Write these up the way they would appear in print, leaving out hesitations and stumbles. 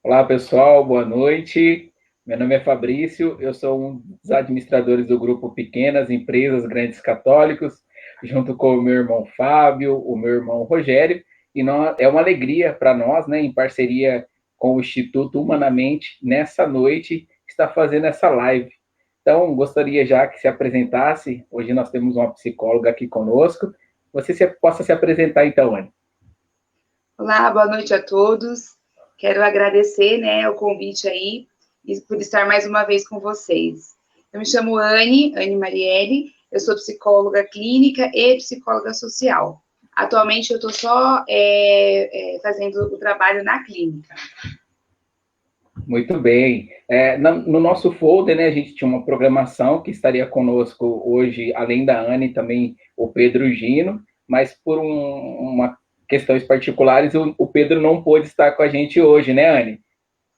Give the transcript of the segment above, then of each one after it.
Olá, pessoal, boa noite. Meu nome é Fabrício, eu sou um dos administradores do grupo Pequenas Empresas Grandes Católicos, junto com o meu irmão Fábio, o meu irmão Rogério, e é uma alegria para nós, né, em parceria com o Instituto Humanamente, nessa noite, estar fazendo essa live. Então, gostaria já que se apresentasse, hoje nós temos uma psicóloga aqui conosco, possa se apresentar então, Anne. Olá, boa noite a todos. Quero agradecer, né, o convite aí e por estar mais uma vez com vocês. Eu me chamo Anne Marielle, eu sou psicóloga clínica e psicóloga social. Atualmente eu estou só fazendo o trabalho na clínica. Muito bem. No nosso folder, né, a gente tinha uma programação que estaria conosco hoje, além da Anne, também o Pedro Gino, mas por uma questões particulares, o Pedro não pôde estar com a gente hoje, né, Anne?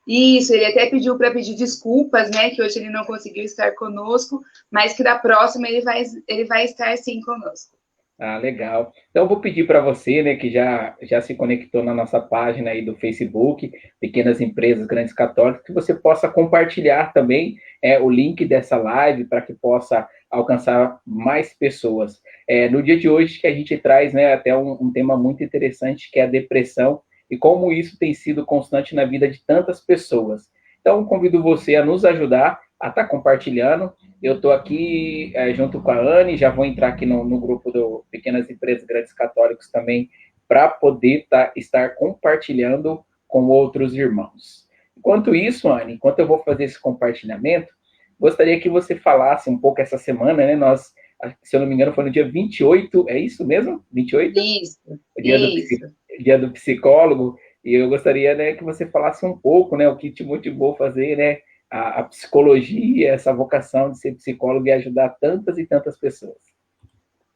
Isso, ele até pediu para pedir desculpas, né, que hoje ele não conseguiu estar conosco, mas que da próxima ele vai estar sim conosco. Ah, legal. Então, eu vou pedir para você, né, que já se conectou na nossa página aí do Facebook, Pequenas Empresas Grandes Católicas, que você possa compartilhar também o link dessa live para que possa alcançar mais pessoas. No dia de hoje, que a gente traz, né, até um tema muito interessante, que é a depressão e como isso tem sido constante na vida de tantas pessoas. Então, convido você a nos ajudar a estar compartilhando. Eu estou aqui junto com a Anne, já vou entrar aqui no grupo do Pequenas Empresas Grandes Católicos também, para poder estar compartilhando com outros irmãos. Enquanto isso, Anne, enquanto eu vou fazer esse compartilhamento, gostaria que você falasse um pouco essa semana, né? Nós, se eu não me engano, foi no dia 28, é isso mesmo? 28? Isso, O isso. dia do psicólogo, e eu gostaria, né, que você falasse um pouco, né, o que te motivou a fazer, né, a psicologia, essa vocação de ser psicólogo e ajudar tantas e tantas pessoas.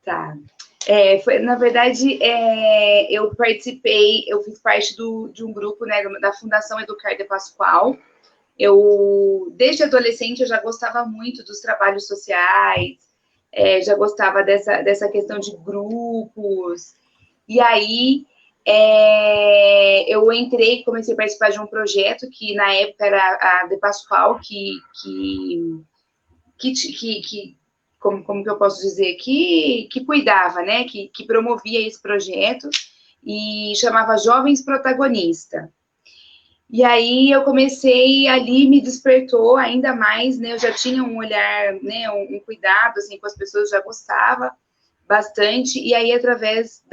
Tá. Na verdade, eu fiz parte de um grupo, né, da Fundação Educar de Pascoal. Desde adolescente, eu já gostava muito dos trabalhos sociais, já gostava dessa questão de grupos. E aí, eu entrei, comecei a participar de um projeto que, na época, era a De Pascoal, que como que eu posso dizer, que cuidava, né, que promovia esse projeto e chamava Jovens Protagonista. E aí eu comecei ali, me despertou ainda mais, né, eu já tinha um olhar, né, um cuidado, assim, com as pessoas, já gostava bastante, e aí através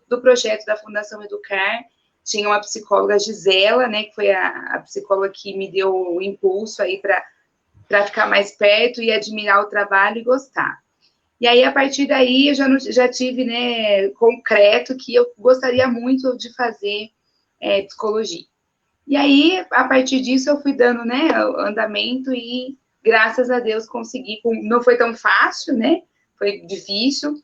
do projeto da Fundação Educar, tinha uma psicóloga, Gisela, né, que foi a psicóloga que me deu o impulso aí para ficar mais perto e admirar o trabalho e gostar. E aí, a partir daí, eu já tive, né, concreto que eu gostaria muito de fazer psicologia. E aí, a partir disso, eu fui dando, né, andamento e, graças a Deus, consegui. Não foi tão fácil, né? Foi difícil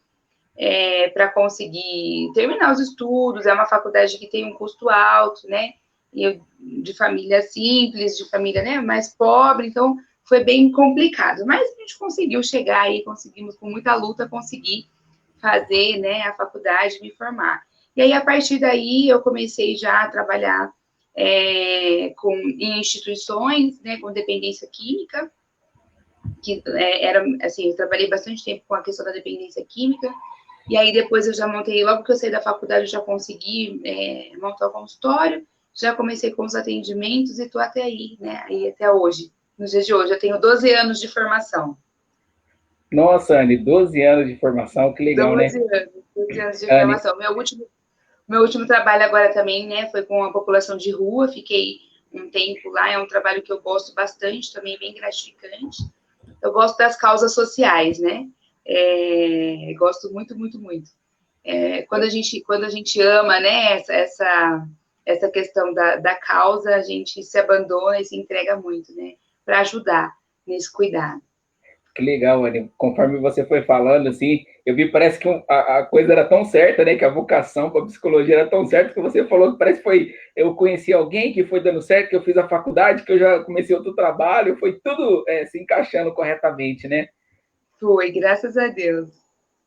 para conseguir terminar os estudos. É uma faculdade que tem um custo alto, né? De família simples, de família, né, mais pobre, então foi bem complicado. Mas a gente conseguiu chegar aí, conseguimos com muita luta conseguir fazer, né, a faculdade, me formar. E aí, a partir daí, eu comecei já a trabalhar em instituições, né, com dependência química, que era, assim, eu trabalhei bastante tempo com a questão da dependência química, e aí depois eu já montei, logo que eu saí da faculdade, eu já consegui montar o consultório, já comecei com os atendimentos e estou até aí, né, aí até hoje, nos dias de hoje. Eu tenho 12 anos de formação. Nossa, Anne, 12 anos de formação, que legal, né? 12 anos de Anne, formação. Meu último trabalho agora também, né, foi com a população de rua, fiquei um tempo lá, é um trabalho que eu gosto bastante, também bem gratificante. Eu gosto das causas sociais, né? Gosto muito, muito, muito. Quando a gente ama, né, essa questão da causa, a gente se abandona e se entrega muito, né, para ajudar nesse cuidado. que legal, Anny. Conforme você foi falando, assim, eu vi, parece que a coisa era tão certa, né? Que a vocação para a psicologia era tão certa que você falou que parece que foi. Eu conheci alguém que foi dando certo, que eu fiz a faculdade, que eu já comecei outro trabalho, foi tudo se encaixando corretamente, né? Foi, graças a Deus.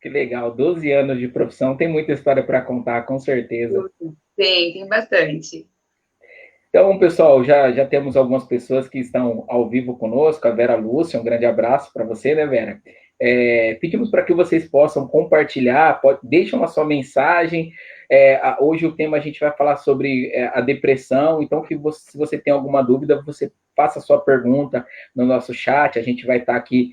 Que legal, 12 anos de profissão, tem muita história para contar, com certeza. Tem bastante. Então, pessoal, já temos algumas pessoas que estão ao vivo conosco, a Vera Lúcia, um grande abraço para você, né, Vera? Pedimos para que vocês possam compartilhar, deixem a sua mensagem. Hoje o tema a gente vai falar sobre a depressão, então se você tem alguma dúvida, você faça a sua pergunta no nosso chat, a gente vai estar aqui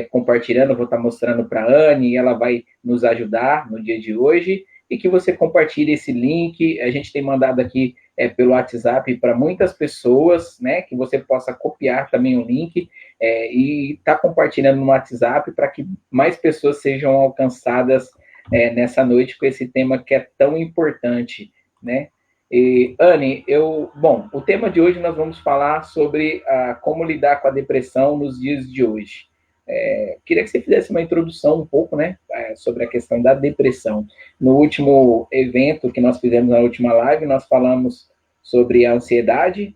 compartilhando, vou estar mostrando para a Anne, e ela vai nos ajudar no dia de hoje, e que você compartilhe esse link, a gente tem mandado aqui pelo WhatsApp para muitas pessoas, né, que você possa copiar também o link e estar compartilhando no WhatsApp para que mais pessoas sejam alcançadas nessa noite com esse tema que é tão importante, né? E, Anne, bom, o tema de hoje nós vamos falar sobre como lidar com a depressão nos dias de hoje. Queria que você fizesse uma introdução um pouco, né, sobre a questão da depressão. No último evento que nós fizemos, na última live, nós falamos sobre a ansiedade,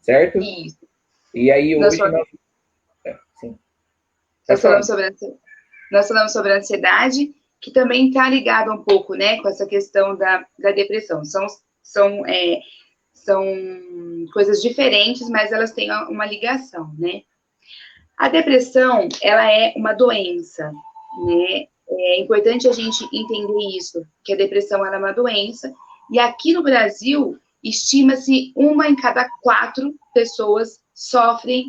certo? Isso. E aí hoje nós falamos sobre a ansiedade, que também está ligado um pouco, né, com essa questão da depressão. São coisas diferentes, mas elas têm uma ligação, né? A depressão, ela é uma doença, né? É importante a gente entender isso, que a depressão ela é uma doença, e aqui no Brasil, estima-se 1 em cada 4 pessoas sofrem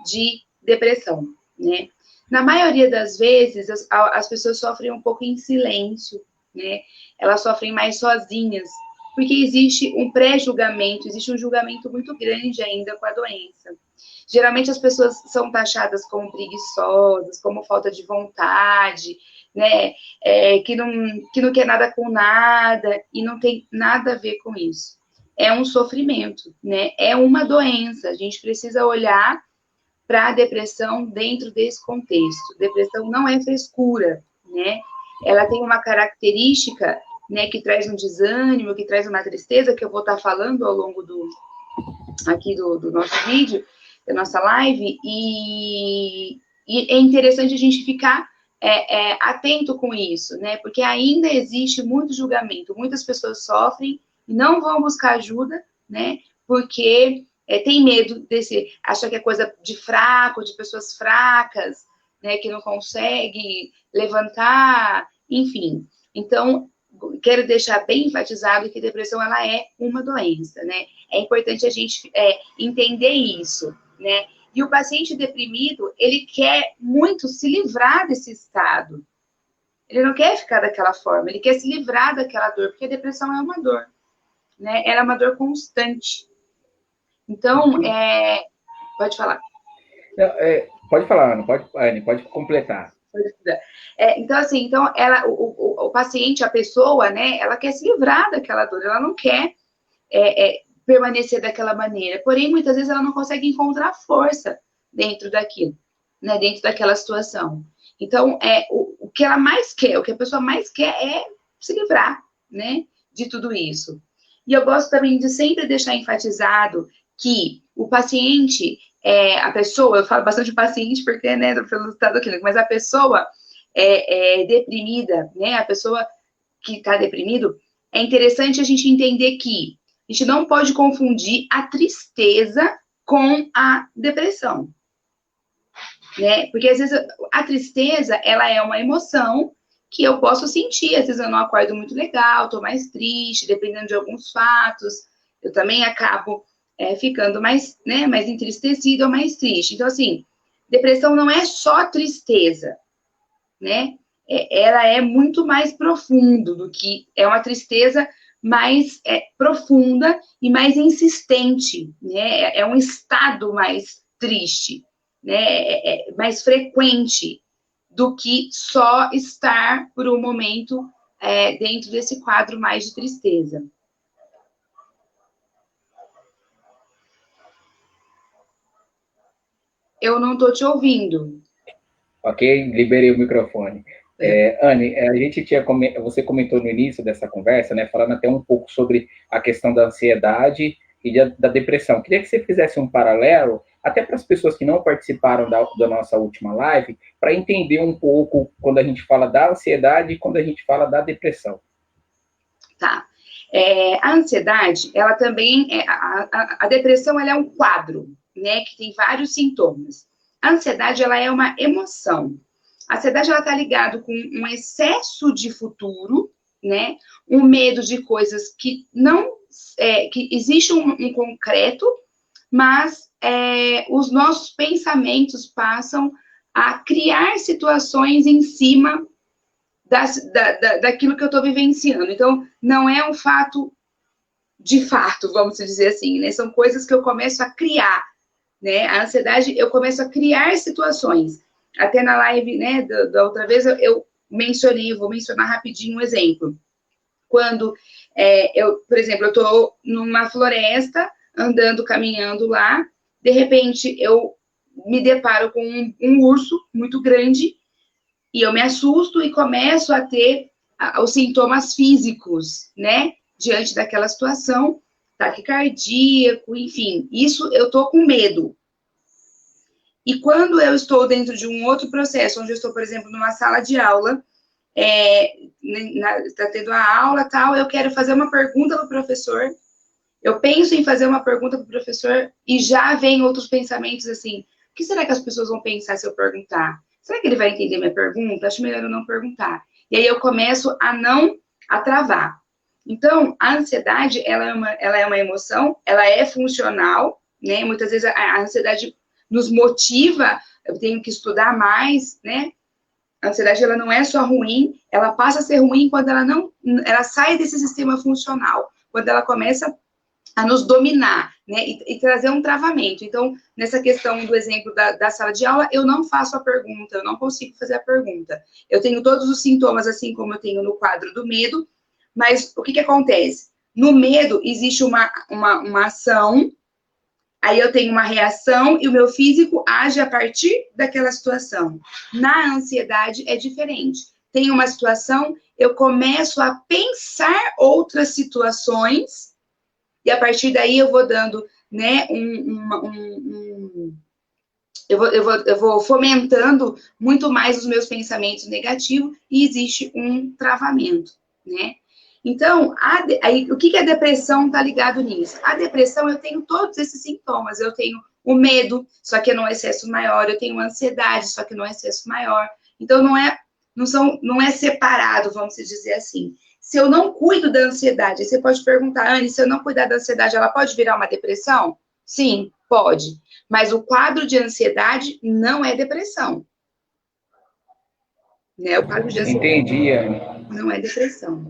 de depressão, né? Na maioria das vezes, as pessoas sofrem um pouco em silêncio, né? Elas sofrem mais sozinhas, porque existe um pré-julgamento, existe um julgamento muito grande ainda com a doença. Geralmente as pessoas são taxadas como preguiçosas, como falta de vontade, né? Que não quer nada com nada, e não tem nada a ver com isso. É um sofrimento, né? É uma doença. A gente precisa olhar para a depressão dentro desse contexto. Depressão não é frescura, né? Ela tem uma característica, né, que traz um desânimo, que traz uma tristeza, que eu vou estar falando ao longo do nosso vídeo, da nossa live, e é interessante a gente ficar atento com isso, né? Porque ainda existe muito julgamento, muitas pessoas sofrem e não vão buscar ajuda, né? Porque tem medo acha que é coisa de fraco, de pessoas fracas, né? Que não consegue levantar, enfim. Então, quero deixar bem enfatizado que a depressão, ela é uma doença, né? É importante a gente entender isso, né? E o paciente deprimido, ele quer muito se livrar desse estado. Ele não quer ficar daquela forma, ele quer se livrar daquela dor, porque a depressão é uma dor, né? Ela é uma dor constante. Então, pode falar. Não, pode falar, Anne, pode completar. Então, assim, o paciente, a pessoa, né, ela quer se livrar daquela dor, ela não quer permanecer daquela maneira. Porém, muitas vezes ela não consegue encontrar força dentro daquilo, né, dentro daquela situação. Então, o que ela mais quer, o que a pessoa mais quer é se livrar, né, de tudo isso. E eu gosto também de sempre deixar enfatizado que o paciente, a pessoa, eu falo bastante paciente porque, né, pelo estado clínico, mas a pessoa deprimida, né, a pessoa que está deprimido, é interessante a gente entender que a gente não pode confundir a tristeza com a depressão, né? Porque às vezes a tristeza, ela é uma emoção que eu posso sentir, às vezes eu não acordo muito legal, estou mais triste, dependendo de alguns fatos, eu também acabo ficando mais, né, mais entristecido ou mais triste. Então, assim, depressão não é só tristeza, né? Ela é muito mais profundo do que é uma tristeza mais profunda e mais insistente, né? É um estado mais triste, né? Mais frequente do que só estar por um momento dentro desse quadro mais de tristeza. Eu não estou te ouvindo. Ok, liberei o microfone. Anne, você comentou no início dessa conversa, né, falando até um pouco sobre a questão da ansiedade e da depressão. Queria que você fizesse um paralelo, até para as pessoas que não participaram da nossa última live, para entender um pouco quando a gente fala da ansiedade e quando a gente fala da depressão. Tá. A ansiedade, ela também, a depressão, ela é um quadro, né, que tem vários sintomas. A ansiedade, ela é uma emoção. A ansiedade, ela tá ligado com um excesso de futuro, né, um medo de coisas que não, que existe um concreto, mas os nossos pensamentos passam a criar situações em cima daquilo que eu estou vivenciando. Então, não é um fato de fato, vamos dizer assim, né? São coisas que eu começo a criar, né? A ansiedade, eu começo a criar situações. Até na live, né, da outra vez, eu mencionei, vou mencionar rapidinho um exemplo. Quando por exemplo, eu estou numa floresta, andando, caminhando lá, de repente eu me deparo com um urso muito grande, e eu me assusto e começo a ter os sintomas físicos, né? Diante daquela situação, taquicardíaco, enfim. Isso eu tô com medo. E quando eu estou dentro de um outro processo, onde eu estou, por exemplo, numa sala de aula, está tendo a aula tal, eu quero fazer uma pergunta para o professor, eu penso em fazer uma pergunta para o professor e já vem outros pensamentos assim, o que será que as pessoas vão pensar se eu perguntar? Será que ele vai entender minha pergunta? Acho melhor eu não perguntar. E aí eu começo a travar. Então, a ansiedade, ela é uma emoção, ela é funcional, né? Muitas vezes a ansiedade nos motiva, eu tenho que estudar mais, né? A ansiedade, ela não é só ruim, ela passa a ser ruim quando ela sai desse sistema funcional, quando ela começa a nos dominar, né, e trazer um travamento. Então, nessa questão do exemplo da sala de aula, eu não faço a pergunta, eu não consigo fazer a pergunta. Eu tenho todos os sintomas, assim como eu tenho no quadro do medo, mas o que acontece? No medo, existe uma ação, aí eu tenho uma reação e o meu físico age a partir daquela situação. Na ansiedade, é diferente. Tem uma situação, eu começo a pensar outras situações, e a partir daí eu vou dando, né, eu vou fomentando muito mais os meus pensamentos negativos e existe um travamento, né? Então, aí, o que a depressão está ligado nisso? A depressão, eu tenho todos esses sintomas. Eu tenho o medo, só que num excesso maior. Eu tenho a ansiedade, só que num excesso maior. Então, não é separado, vamos dizer assim. Se eu não cuido da ansiedade, você pode perguntar, Anne, se eu não cuidar da ansiedade, ela pode virar uma depressão? Sim, pode. Mas o quadro de ansiedade não é depressão. Né? O quadro de ansiedade Entendi, Anne. Não é depressão.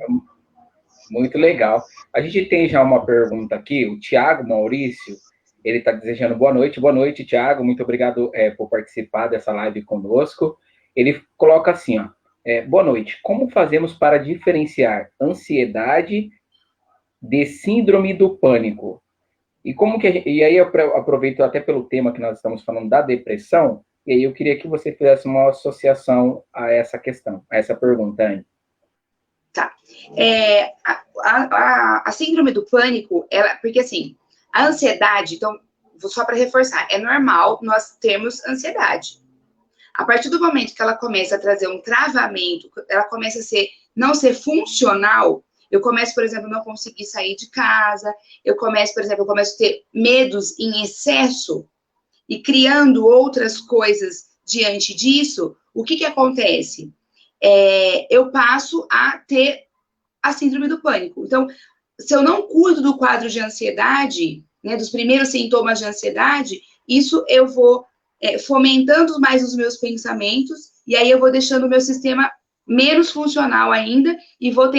Muito legal. A gente tem já uma pergunta aqui, o Tiago Maurício, ele está desejando boa noite. Boa noite, Tiago, muito obrigado por participar dessa live conosco. Ele coloca assim, ó, boa noite, como fazemos para diferenciar ansiedade de síndrome do pânico? E como que e aí eu aproveito até pelo tema que nós estamos falando da depressão, e aí eu queria que você fizesse uma associação a essa questão, a essa pergunta, Anne. Tá. A síndrome do pânico, porque assim, a ansiedade, então, só para reforçar, é normal nós termos ansiedade. A partir do momento que ela começa a trazer um travamento, ela começa a não ser funcional, eu começo, por exemplo, não conseguir sair de casa, eu começo a ter medos em excesso e criando outras coisas diante disso, o que acontece? Eu passo a ter a síndrome do pânico. Então, se eu não cuido do quadro de ansiedade, né, dos primeiros sintomas de ansiedade, isso eu vou fomentando mais os meus pensamentos, e aí eu vou deixando o meu sistema menos funcional ainda, e vou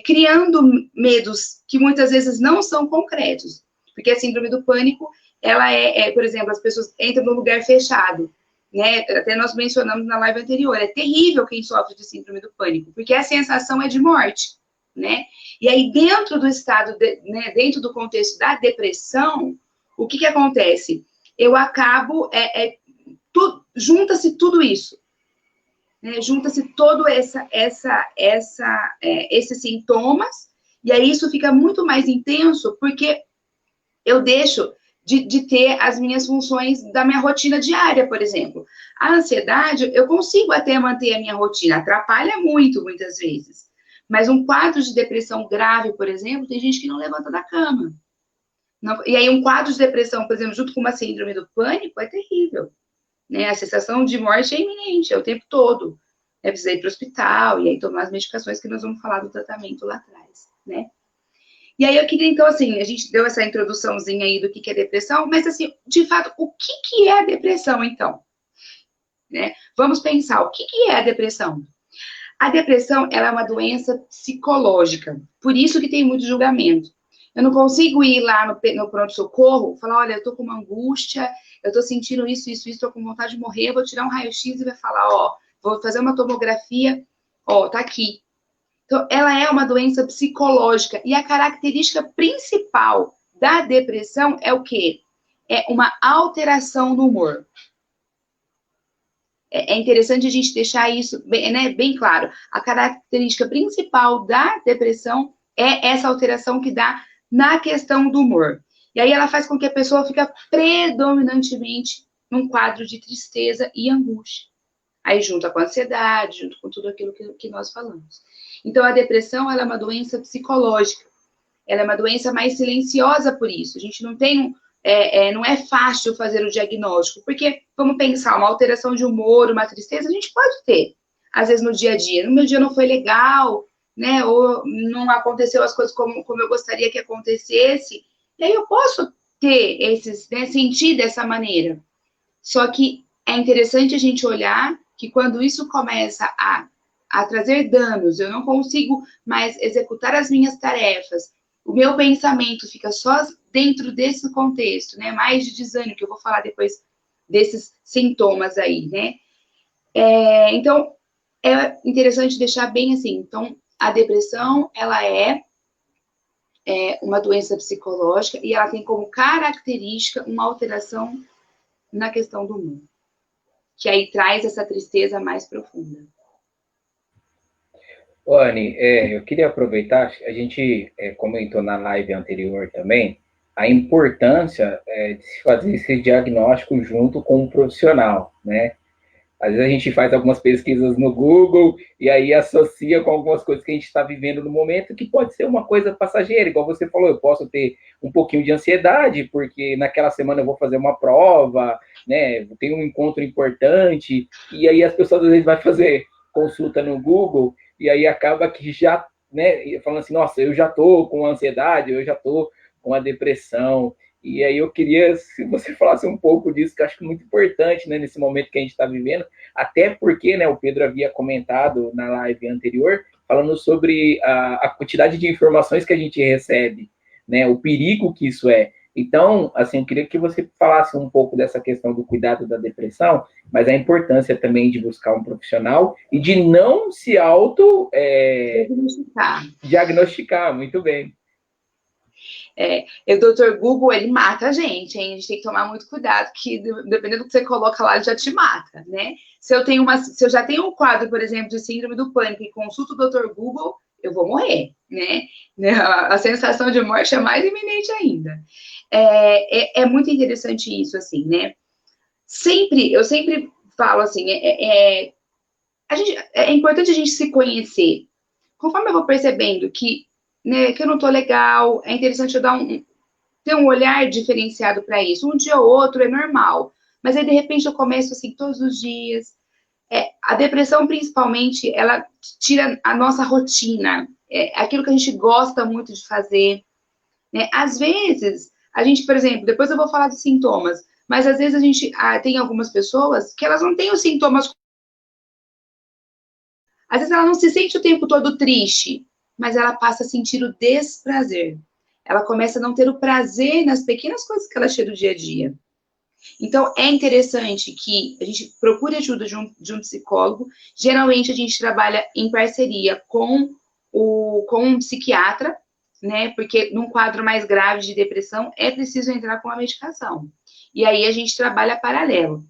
criando medos que muitas vezes não são concretos. Porque a síndrome do pânico, ela por exemplo, as pessoas entram num lugar fechado, né? Até nós mencionamos na live anterior, é terrível quem sofre de síndrome do pânico, porque a sensação é de morte, né? E aí, dentro do estado, né, dentro do contexto da depressão, o que acontece? Eu acabo, junta-se tudo isso, né? Junta-se todo esses sintomas, e aí isso fica muito mais intenso, porque eu deixo de ter as minhas funções da minha rotina diária, por exemplo. A ansiedade, eu consigo até manter a minha rotina, atrapalha muito, muitas vezes. Mas um quadro de depressão grave, por exemplo, tem gente que não levanta da cama. E aí um quadro de depressão, por exemplo, junto com uma síndrome do pânico, é terrível. Né? A sensação de morte é iminente, é o tempo todo. Precisa ir para o hospital, e aí tomar as medicações que nós vamos falar do tratamento lá atrás, né? E aí eu queria, então, assim, a gente deu essa introduçãozinha aí do que é depressão, mas, assim, de fato, o que é a depressão, então? Né? Vamos pensar, o que é a depressão? A depressão, ela é uma doença psicológica, por isso que tem muito julgamento. Eu não consigo ir lá no pronto-socorro, falar, olha, eu tô com uma angústia, eu tô sentindo isso, tô com vontade de morrer, eu vou tirar um raio-x e vai falar, ó, vou fazer uma tomografia, ó, tá aqui. Então, ela é uma doença psicológica e a característica principal da depressão é o quê? É uma alteração no humor. É interessante a gente deixar isso bem, né, bem claro. A característica principal da depressão é essa alteração que dá na questão do humor. E aí ela faz com que a pessoa fique predominantemente num quadro de tristeza e angústia. Aí junto com a ansiedade, junto com tudo aquilo que nós falamos. Então, a depressão, ela é uma doença psicológica. Ela é uma doença mais silenciosa por isso. A gente não tem, não é fácil fazer o diagnóstico, porque, vamos pensar, uma alteração de humor, uma tristeza, a gente pode ter, às vezes, no dia a dia. No meu dia não foi legal, né? Ou não aconteceu as coisas como eu gostaria que acontecesse. E aí eu posso ter esses, né, sentir dessa maneira. Só que é interessante a gente olhar que quando isso começa a trazer danos, eu não consigo mais executar as minhas tarefas, o meu pensamento fica só dentro desse contexto, né? Mais de desânimo, que eu vou falar depois desses sintomas aí, né? Então, é interessante deixar bem assim. Então, a depressão, ela é uma doença psicológica e ela tem como característica uma alteração na questão do humor, que aí traz essa tristeza mais profunda. Ô, Anny, eu queria aproveitar, a gente comentou na live anterior também, a importância de se fazer esse diagnóstico junto com um profissional, né? Às vezes a gente faz algumas pesquisas no Google e aí associa com algumas coisas que a gente está vivendo no momento, que pode ser uma coisa passageira, igual você falou, eu posso ter um pouquinho de ansiedade, porque naquela semana eu vou fazer uma prova, né? Tem um encontro importante, e aí as pessoas às vezes vão fazer consulta no Google e aí acaba que já, né, falando assim, nossa, eu já tô com ansiedade, eu já tô com a depressão. E aí eu queria, se você falasse um pouco disso, que eu acho que é muito importante, né, nesse momento que a gente está vivendo, até porque, né, o Pedro havia comentado na live anterior, falando sobre a quantidade de informações que a gente recebe, né, o perigo que isso é. Então, assim, eu queria que você falasse um pouco dessa questão do cuidado da depressão, mas a importância também de buscar um profissional e de não se diagnosticar. Muito bem. O Dr. Google, ele mata a gente, hein? A gente tem que tomar muito cuidado, que dependendo do que você coloca lá, ele já te mata, né? Se eu já tenho um quadro, por exemplo, de síndrome do pânico e consulto o Dr. Google, eu vou morrer, né? A sensação de morte é mais iminente ainda. É muito interessante isso, assim, né? Eu sempre falo assim, é importante a gente se conhecer. Conforme eu vou percebendo que eu não tô legal, é interessante eu ter um olhar diferenciado para isso. Um dia ou outro é normal, mas aí de repente eu começo assim todos os dias. A depressão, principalmente, ela tira a nossa rotina, aquilo que a gente gosta muito de fazer, né? Às vezes, a gente, por exemplo, depois eu vou falar dos sintomas, mas às vezes a gente tem algumas pessoas que elas não têm os sintomas. Às vezes ela não se sente o tempo todo triste, mas ela passa a sentir o desprazer. Ela começa a não ter o prazer nas pequenas coisas que ela cheia do dia a dia. Então, é interessante que a gente procure ajuda de um psicólogo. Geralmente, a gente trabalha em parceria com um psiquiatra, né? Porque num quadro mais grave de depressão, é preciso entrar com a medicação. E aí, a gente trabalha paralelo.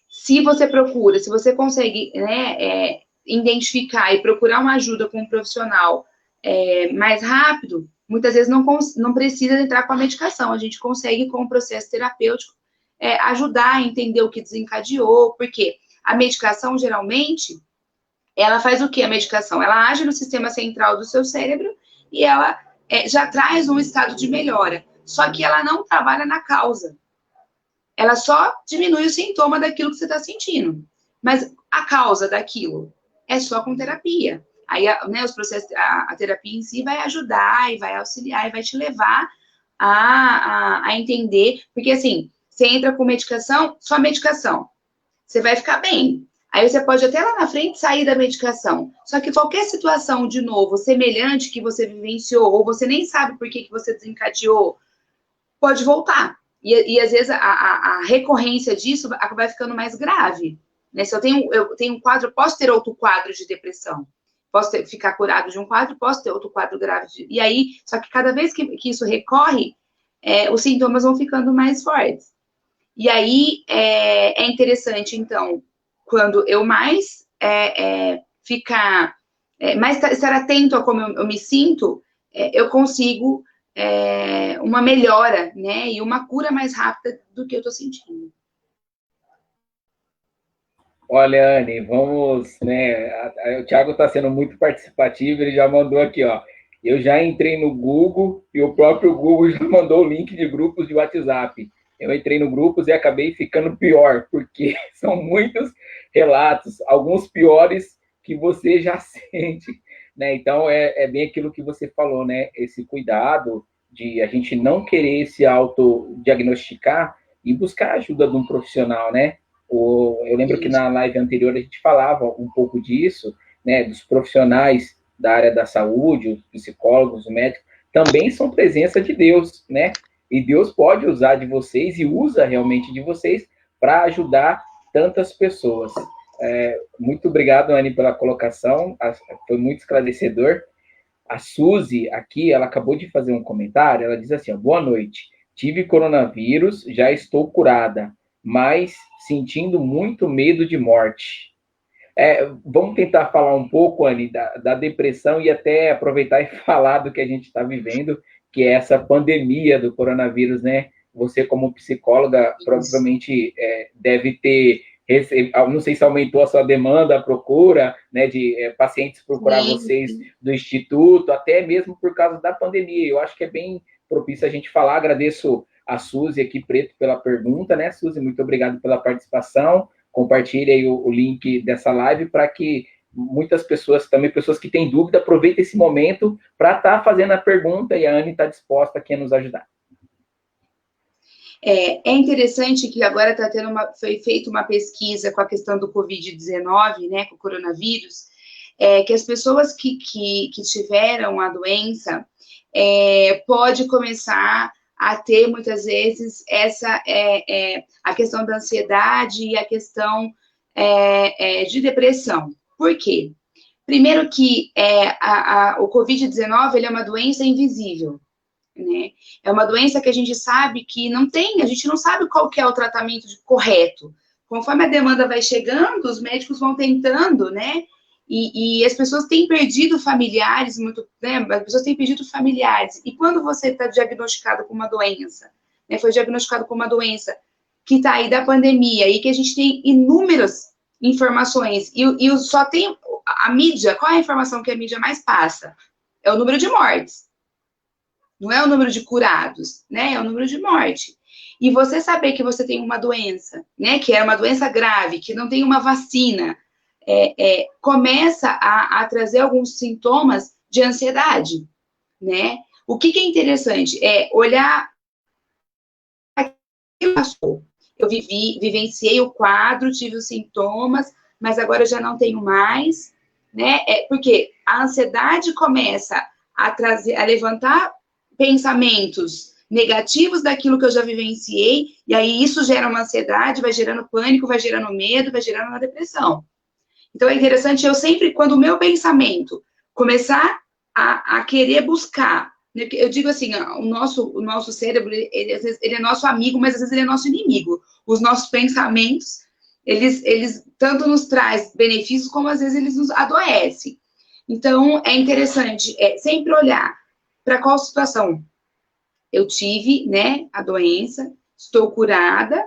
Se você consegue, né, identificar e procurar uma ajuda com um profissional mais rápido, muitas vezes não precisa entrar com a medicação. A gente consegue, com o processo terapêutico, ajudar a entender o que desencadeou, porque a medicação, geralmente, ela faz o que a medicação? Ela age no sistema central do seu cérebro e ela já traz um estado de melhora. Só que ela não trabalha na causa. Ela só diminui o sintoma daquilo que você está sentindo. Mas a causa daquilo é só com terapia. Aí, né, os processos, a terapia em si vai ajudar e vai auxiliar e vai te levar a entender. Porque, assim, você entra com medicação, só medicação. Você vai ficar bem. Aí você pode até lá na frente sair da medicação. Só que qualquer situação, de novo, semelhante que você vivenciou, ou você nem sabe por que você desencadeou, pode voltar. E às vezes a recorrência disso vai ficando mais grave. Né? Se eu tenho um quadro, posso ter outro quadro de depressão. Posso ficar curado de um quadro, posso ter outro quadro grave. E aí, só que cada vez que isso recorre, os sintomas vão ficando mais fortes. E aí é interessante, então, quando eu mais estar atento a como eu me sinto, eu consigo uma melhora, né? E uma cura mais rápida do que eu estou sentindo. Olha, Anne, vamos, né? O Thiago está sendo muito participativo, ele já mandou aqui, ó. Eu já entrei no Google e o próprio Google já mandou o link de grupos de WhatsApp. Eu entrei no grupos e acabei ficando pior, porque são muitos relatos, alguns piores que você já sente, né? Então é bem aquilo que você falou, né? Esse cuidado de a gente não querer se autodiagnosticar e buscar a ajuda de um profissional, né? Eu lembro que na live anterior a gente falava um pouco disso, né? Dos profissionais da área da saúde, os psicólogos, os médicos, também são presença de Deus, né? E Deus pode usar de vocês e usa realmente de vocês para ajudar tantas pessoas. Muito obrigado, Anne, pela colocação, foi muito esclarecedor. A Suzy aqui, ela acabou de fazer um comentário, ela diz assim, ó, boa noite, tive coronavírus, já estou curada, mas sentindo muito medo de morte. Vamos tentar falar um pouco, Anne, da depressão e até aproveitar e falar do que a gente está vivendo, que é essa pandemia do coronavírus, né? Você, como psicóloga, provavelmente deve ter, não sei se aumentou a sua demanda, a procura, né, de pacientes procurar vocês do Instituto, até mesmo por causa da pandemia. Eu acho que é bem propício a gente falar. Agradeço a Suzy aqui, Preto, pela pergunta, né, Suzy? Muito obrigado pela participação. Compartilhe aí o link dessa live para que muitas pessoas, também pessoas que têm dúvida, aproveitem esse momento para estar fazendo a pergunta e a Anne está disposta aqui a nos ajudar. É interessante que agora foi feita uma pesquisa com a questão do Covid-19, né, com o coronavírus, que as pessoas que tiveram a doença pode começar a ter, muitas vezes, a questão da ansiedade e a questão de depressão. Por quê? Primeiro que o Covid-19 ele é uma doença invisível, né? É uma doença que a gente sabe que a gente não sabe qual que é o tratamento correto. Conforme a demanda vai chegando, os médicos vão tentando, né? E as pessoas têm perdido familiares, né? As pessoas têm perdido familiares. E quando você está diagnosticado com uma doença, né? Foi diagnosticado com uma doença que está aí da pandemia e que a gente tem inúmeras informações e só tem a mídia. Qual é a informação que a mídia mais passa? É o número de mortes. Não é o número de curados, né? É o número de morte. E você saber que você tem uma doença, né? Que é uma doença grave, que não tem uma vacina, começa a trazer alguns sintomas de ansiedade, né? O que é interessante é olhar aquilo que passou. Eu vivenciei o quadro, tive os sintomas, mas agora eu já não tenho mais, né? Porque a ansiedade começa a levantar pensamentos negativos daquilo que eu já vivenciei, e aí isso gera uma ansiedade, vai gerando pânico, vai gerando medo, vai gerando uma depressão. Então é interessante, eu sempre, quando o meu pensamento começar a querer buscar, né, eu digo assim, o nosso cérebro, às vezes, ele é nosso amigo, mas às vezes ele é nosso inimigo. Os nossos pensamentos, eles tanto nos traz benefícios, como às vezes eles nos adoecem. Então, é interessante sempre olhar para qual situação eu tive, né, a doença, estou curada,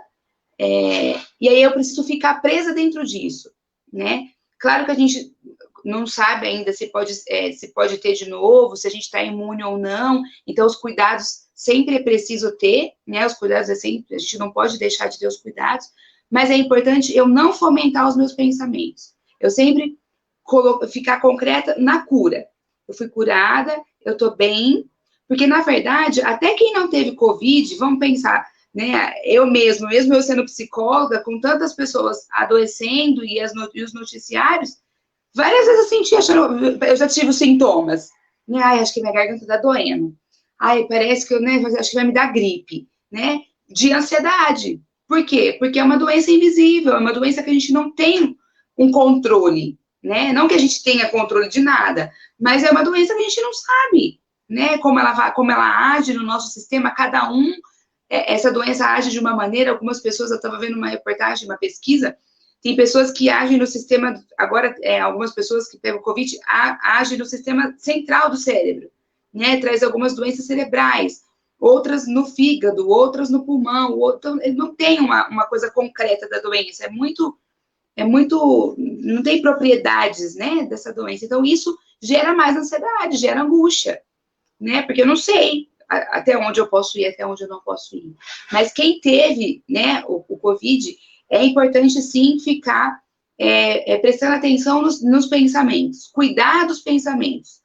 e aí eu preciso ficar presa dentro disso, né? Claro que a gente não sabe ainda se pode ter de novo, se a gente está imune ou não, então os cuidados sempre é preciso ter, né, os cuidados a gente não pode deixar de ter os cuidados, mas é importante eu não fomentar os meus pensamentos, eu sempre ficar concreta na cura, eu fui curada, eu tô bem, porque na verdade, até quem não teve Covid, vamos pensar, né, mesmo eu sendo psicóloga, com tantas pessoas adoecendo e os noticiários, várias vezes eu senti, eu já tive os sintomas. Né? Ai, acho que minha garganta tá doendo. Ai, parece que eu, né, acho que vai me dar gripe, né? De ansiedade. Por quê? Porque é uma doença invisível, é uma doença que a gente não tem um controle, né? Não que a gente tenha controle de nada, mas é uma doença que a gente não sabe, né? Como ela age no nosso sistema, cada um, essa doença age de uma maneira, algumas pessoas, eu estava vendo uma reportagem, uma pesquisa, tem pessoas que agem no sistema, agora, algumas pessoas que pegam Covid agem no sistema central do cérebro, né? Traz algumas doenças cerebrais, outras no fígado, outras no pulmão, não tem uma coisa concreta da doença, não tem propriedades, né, dessa doença. Então, isso gera mais ansiedade, gera angústia, né? Porque eu não sei até onde eu posso ir, até onde eu não posso ir. Mas quem teve, né, o Covid, é importante, sim, ficar prestando atenção nos pensamentos, cuidar dos pensamentos,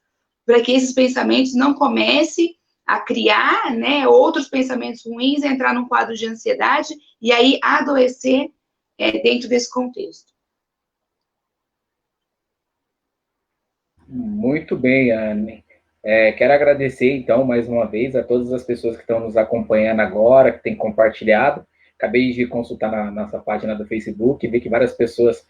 para que esses pensamentos não comecem a criar, né, outros pensamentos ruins, entrar num quadro de ansiedade e aí adoecer dentro desse contexto. Muito bem, Anne. Quero agradecer, então, mais uma vez a todas as pessoas que estão nos acompanhando agora, que têm compartilhado. Acabei de consultar na nossa página do Facebook, vi que várias pessoas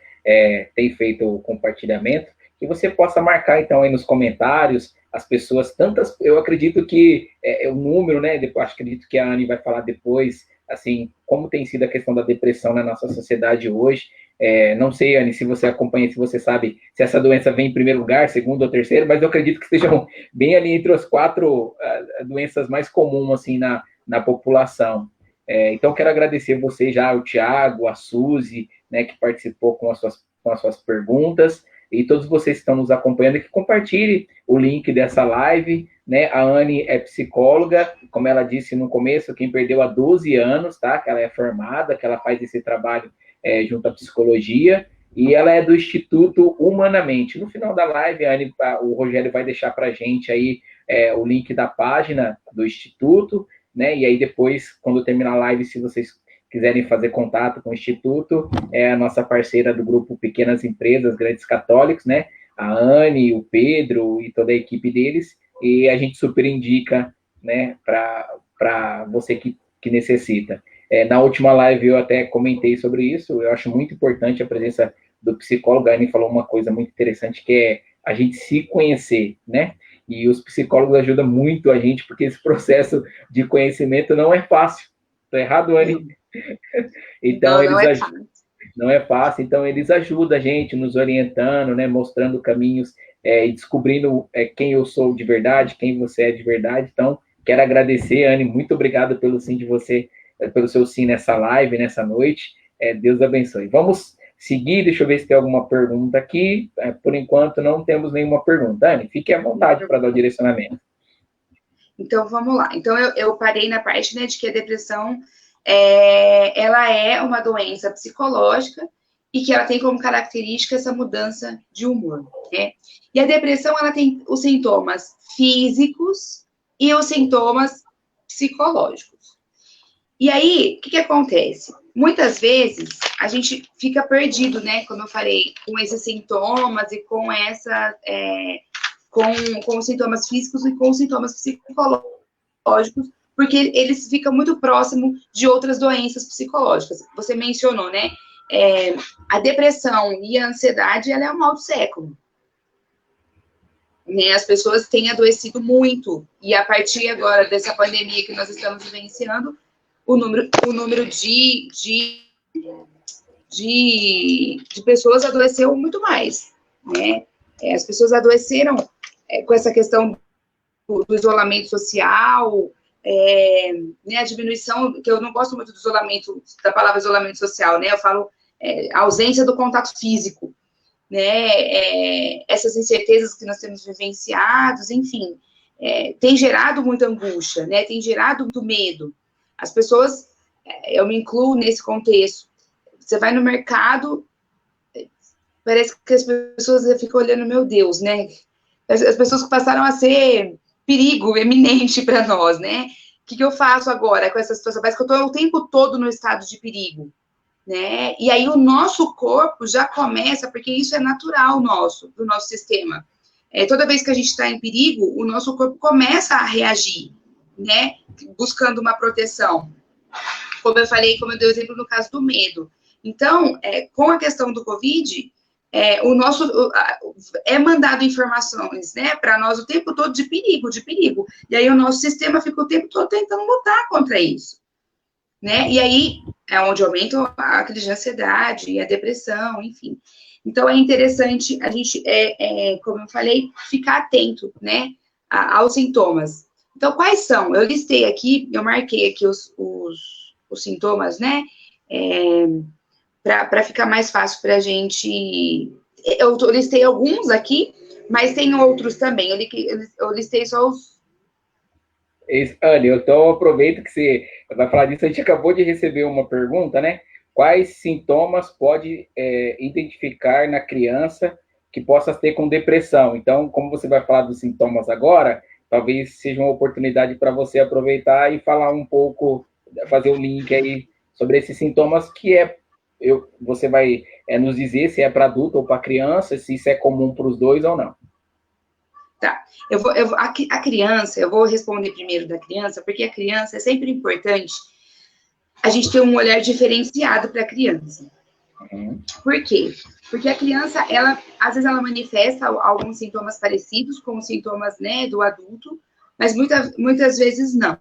têm feito o compartilhamento. Que você possa marcar, então, aí nos comentários, as pessoas, tantas, eu acredito que o número, né, depois, acredito que a Anne vai falar depois, assim, como tem sido a questão da depressão na nossa sociedade hoje. Não sei, Anne, se você acompanha, se você sabe se essa doença vem em primeiro lugar, segundo ou terceiro, mas eu acredito que estejam bem ali entre as 4 doenças mais comuns assim, na população. Então, quero agradecer você já, o Tiago, a Suzy, né, que participou com as suas perguntas, e todos vocês que estão nos acompanhando, que compartilhem o link dessa live, né? A Anne é psicóloga, como ela disse no começo, quem perdeu há 12 anos, tá? Que ela é formada, que ela faz esse trabalho junto à psicologia, e ela é do Instituto Humanamente. No final da live, o Rogério vai deixar para a gente aí o link da página do Instituto, né? E aí depois, quando terminar a live, se vocês quiserem fazer contato com o Instituto, é a nossa parceira do grupo Pequenas Empresas, Grandes Católicos, né? A Anne, o Pedro e toda a equipe deles, e a gente super indica, né, para você que necessita. Na última live eu até comentei sobre isso, eu acho muito importante a presença do psicólogo. A Anne falou uma coisa muito interessante, que é a gente se conhecer, né? E os psicólogos ajudam muito a gente, porque esse processo de conhecimento não é fácil. Estou errado, Anne? Então, não é fácil, então eles ajudam a gente, nos orientando, né? Mostrando caminhos e descobrindo quem eu sou de verdade, quem você é de verdade. Então, quero agradecer, Anne, muito obrigado pelo sim de você, pelo seu sim nessa live, nessa noite. Deus abençoe. Vamos seguir, deixa eu ver se tem alguma pergunta aqui. Por enquanto, não temos nenhuma pergunta. Anne, fique à vontade para dar o direcionamento. Então, vamos lá. Então, eu parei na parte, né, de que a depressão, ela é uma doença psicológica e que ela tem como característica essa mudança de humor, né? E a depressão, ela tem os sintomas físicos e os sintomas psicológicos. E aí, o que acontece? Muitas vezes, a gente fica perdido, né? Como eu falei, com esses sintomas e com com os sintomas físicos e com os sintomas psicológicos, porque eles ficam muito próximos de outras doenças psicológicas. Você mencionou, né? A depressão e a ansiedade, ela é o mal do século. Né? As pessoas têm adoecido muito, e a partir agora dessa pandemia que nós estamos vivenciando, o número de pessoas adoeceu muito mais, né? As pessoas adoeceram com essa questão do isolamento social, né, a diminuição, que eu não gosto muito da palavra isolamento social, né? Eu falo a ausência do contato físico. né? Essas incertezas que nós temos vivenciados, enfim, tem gerado muita angústia, né? Tem gerado muito medo. As pessoas, eu me incluo nesse contexto. Você vai no mercado, parece que as pessoas ficam olhando, meu Deus, né? As pessoas que passaram a ser perigo eminente para nós, né? O que eu faço agora com essa situação? Parece que eu estou o tempo todo no estado de perigo, né? E aí o nosso corpo já começa, porque isso é natural nosso, do nosso sistema. Toda vez que a gente está em perigo, o nosso corpo começa a reagir, né? Buscando uma proteção. Como eu falei, como eu dei o exemplo no caso do medo. Então, com a questão do Covid, é mandado informações, né, para nós o tempo todo de perigo, de perigo. E aí o nosso sistema fica o tempo todo tentando lutar contra isso, né? E aí é onde aumenta a crise de ansiedade e a depressão, enfim. Então é interessante a gente, como eu falei, ficar atento, né, aos sintomas. Então, quais são? Eu listei aqui, eu marquei aqui os sintomas, né? Para ficar mais fácil para a gente. Eu listei alguns aqui, mas tem outros também. Eu listei só os. Anne, então aproveito que você vai falar disso. A gente acabou de receber uma pergunta, né? Quais sintomas pode identificar na criança que possa ter com depressão? Então, como você vai falar dos sintomas agora, talvez seja uma oportunidade para você aproveitar e falar um pouco, fazer um link aí sobre esses sintomas você vai nos dizer se é para adulto ou para criança, se isso é comum para os dois ou não. Tá. A criança, eu vou responder primeiro da criança, porque a criança é sempre importante a gente ter um olhar diferenciado para a criança. Por quê? Porque a criança, às vezes ela manifesta alguns sintomas parecidos com os sintomas, né, do adulto, mas muitas vezes não.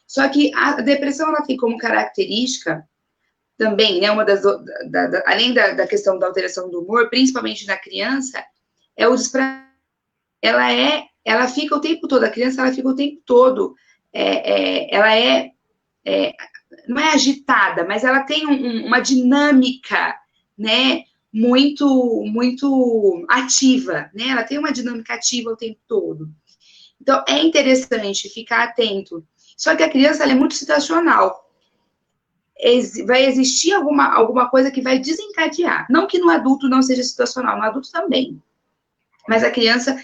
Só que a depressão, ela tem como característica também, né, além da questão da alteração do humor, principalmente na criança, é o desprazer. Ela fica o tempo todo, a criança, ela fica o tempo todo, não é agitada, mas ela tem uma dinâmica, né, muito, muito ativa, né, ela tem uma dinâmica ativa o tempo todo. Então, é interessante ficar atento. Só que a criança, ela é muito situacional. Vai existir alguma coisa que vai desencadear. Não que no adulto não seja situacional, no adulto também. Mas a criança,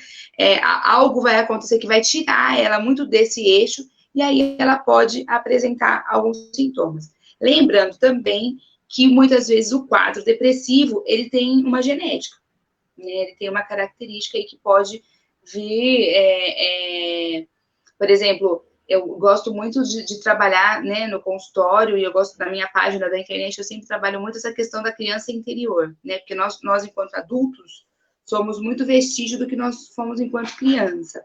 algo vai acontecer que vai tirar ela muito desse eixo, e aí ela pode apresentar alguns sintomas. Lembrando também que muitas vezes o quadro depressivo, ele tem uma genética, né? Ele tem uma característica aí que pode vir, por exemplo, eu gosto muito de trabalhar, né, no consultório, e eu gosto da minha página da internet, eu sempre trabalho muito essa questão da criança interior, né, porque nós enquanto adultos, somos muito vestígio do que nós fomos enquanto criança.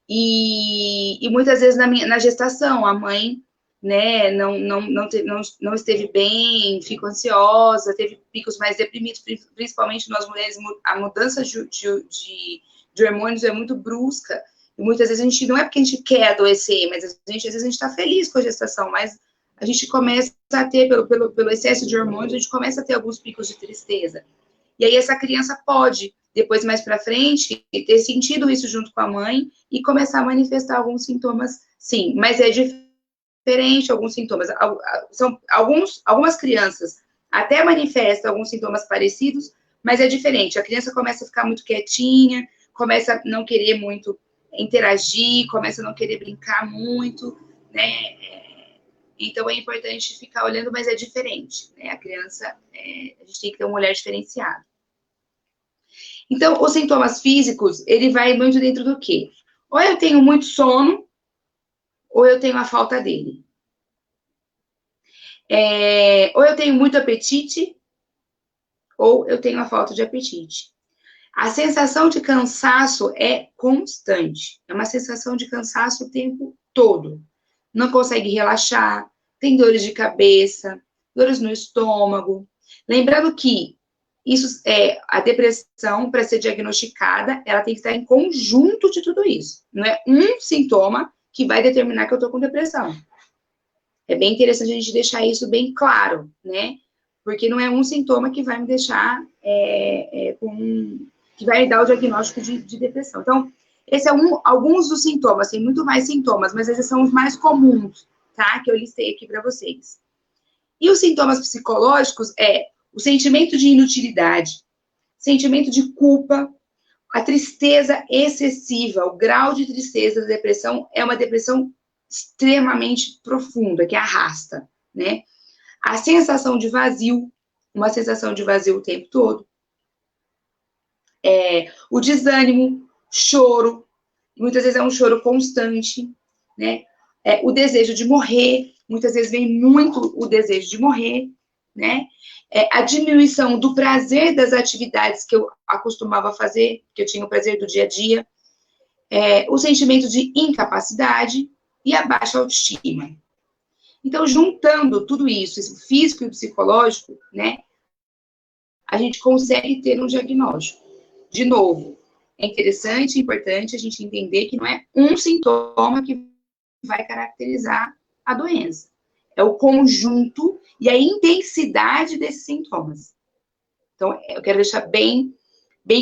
E muitas vezes na gestação, a mãe, né, não esteve bem, ficou ansiosa, teve picos mais deprimidos, principalmente nós mulheres, a mudança de hormônios é muito brusca, e muitas vezes a gente, não é porque a gente quer adoecer, mas às vezes a gente está feliz com a gestação, mas a gente começa a ter, pelo excesso de hormônios, a gente começa a ter alguns picos de tristeza. E aí essa criança pode, depois mais para frente, ter sentido isso junto com a mãe e começar a manifestar alguns sintomas, sim, mas é diferente alguns sintomas. Algumas crianças até manifestam alguns sintomas parecidos, mas é diferente. A criança começa a ficar muito quietinha, começa a não querer muito interagir, começa a não querer brincar muito, né? Então é importante ficar olhando, mas é diferente, né? A criança, a gente tem que ter um olhar diferenciado. Então, os sintomas físicos, ele vai muito dentro do quê? Ou eu tenho muito sono, ou eu tenho a falta dele. Ou eu tenho muito apetite, ou eu tenho a falta de apetite. A sensação de cansaço é constante. É uma sensação de cansaço o tempo todo. Não consegue relaxar, tem dores de cabeça, dores no estômago. Lembrando que a depressão, para ser diagnosticada, ela tem que estar em conjunto de tudo isso. Não é um sintoma que vai determinar que eu estou com depressão. É bem interessante a gente deixar isso bem claro, né? porque não é um sintoma que vai me deixar que vai me dar o diagnóstico de depressão. Então, esse é alguns dos sintomas, tem muito mais sintomas, mas esses são os mais comuns, tá? Que eu listei aqui para vocês. E os sintomas psicológicos o sentimento de inutilidade, sentimento de culpa, a tristeza excessiva, o grau de tristeza da depressão é uma depressão extremamente profunda, que arrasta, né? A sensação de vazio, uma sensação de vazio o tempo todo. O desânimo, choro, muitas vezes é um choro constante, né? O desejo de morrer, muitas vezes vem muito o desejo de morrer, né? A diminuição do prazer das atividades que eu acostumava fazer, que eu tinha o prazer do dia a dia, o sentimento de incapacidade e a baixa autoestima. Então, juntando tudo isso, esse físico e o psicológico, né, a gente consegue ter um diagnóstico. De novo, é interessante e importante a gente entender que não é um sintoma que vai caracterizar a doença. É o conjunto e a intensidade desses sintomas. Então, eu quero deixar bem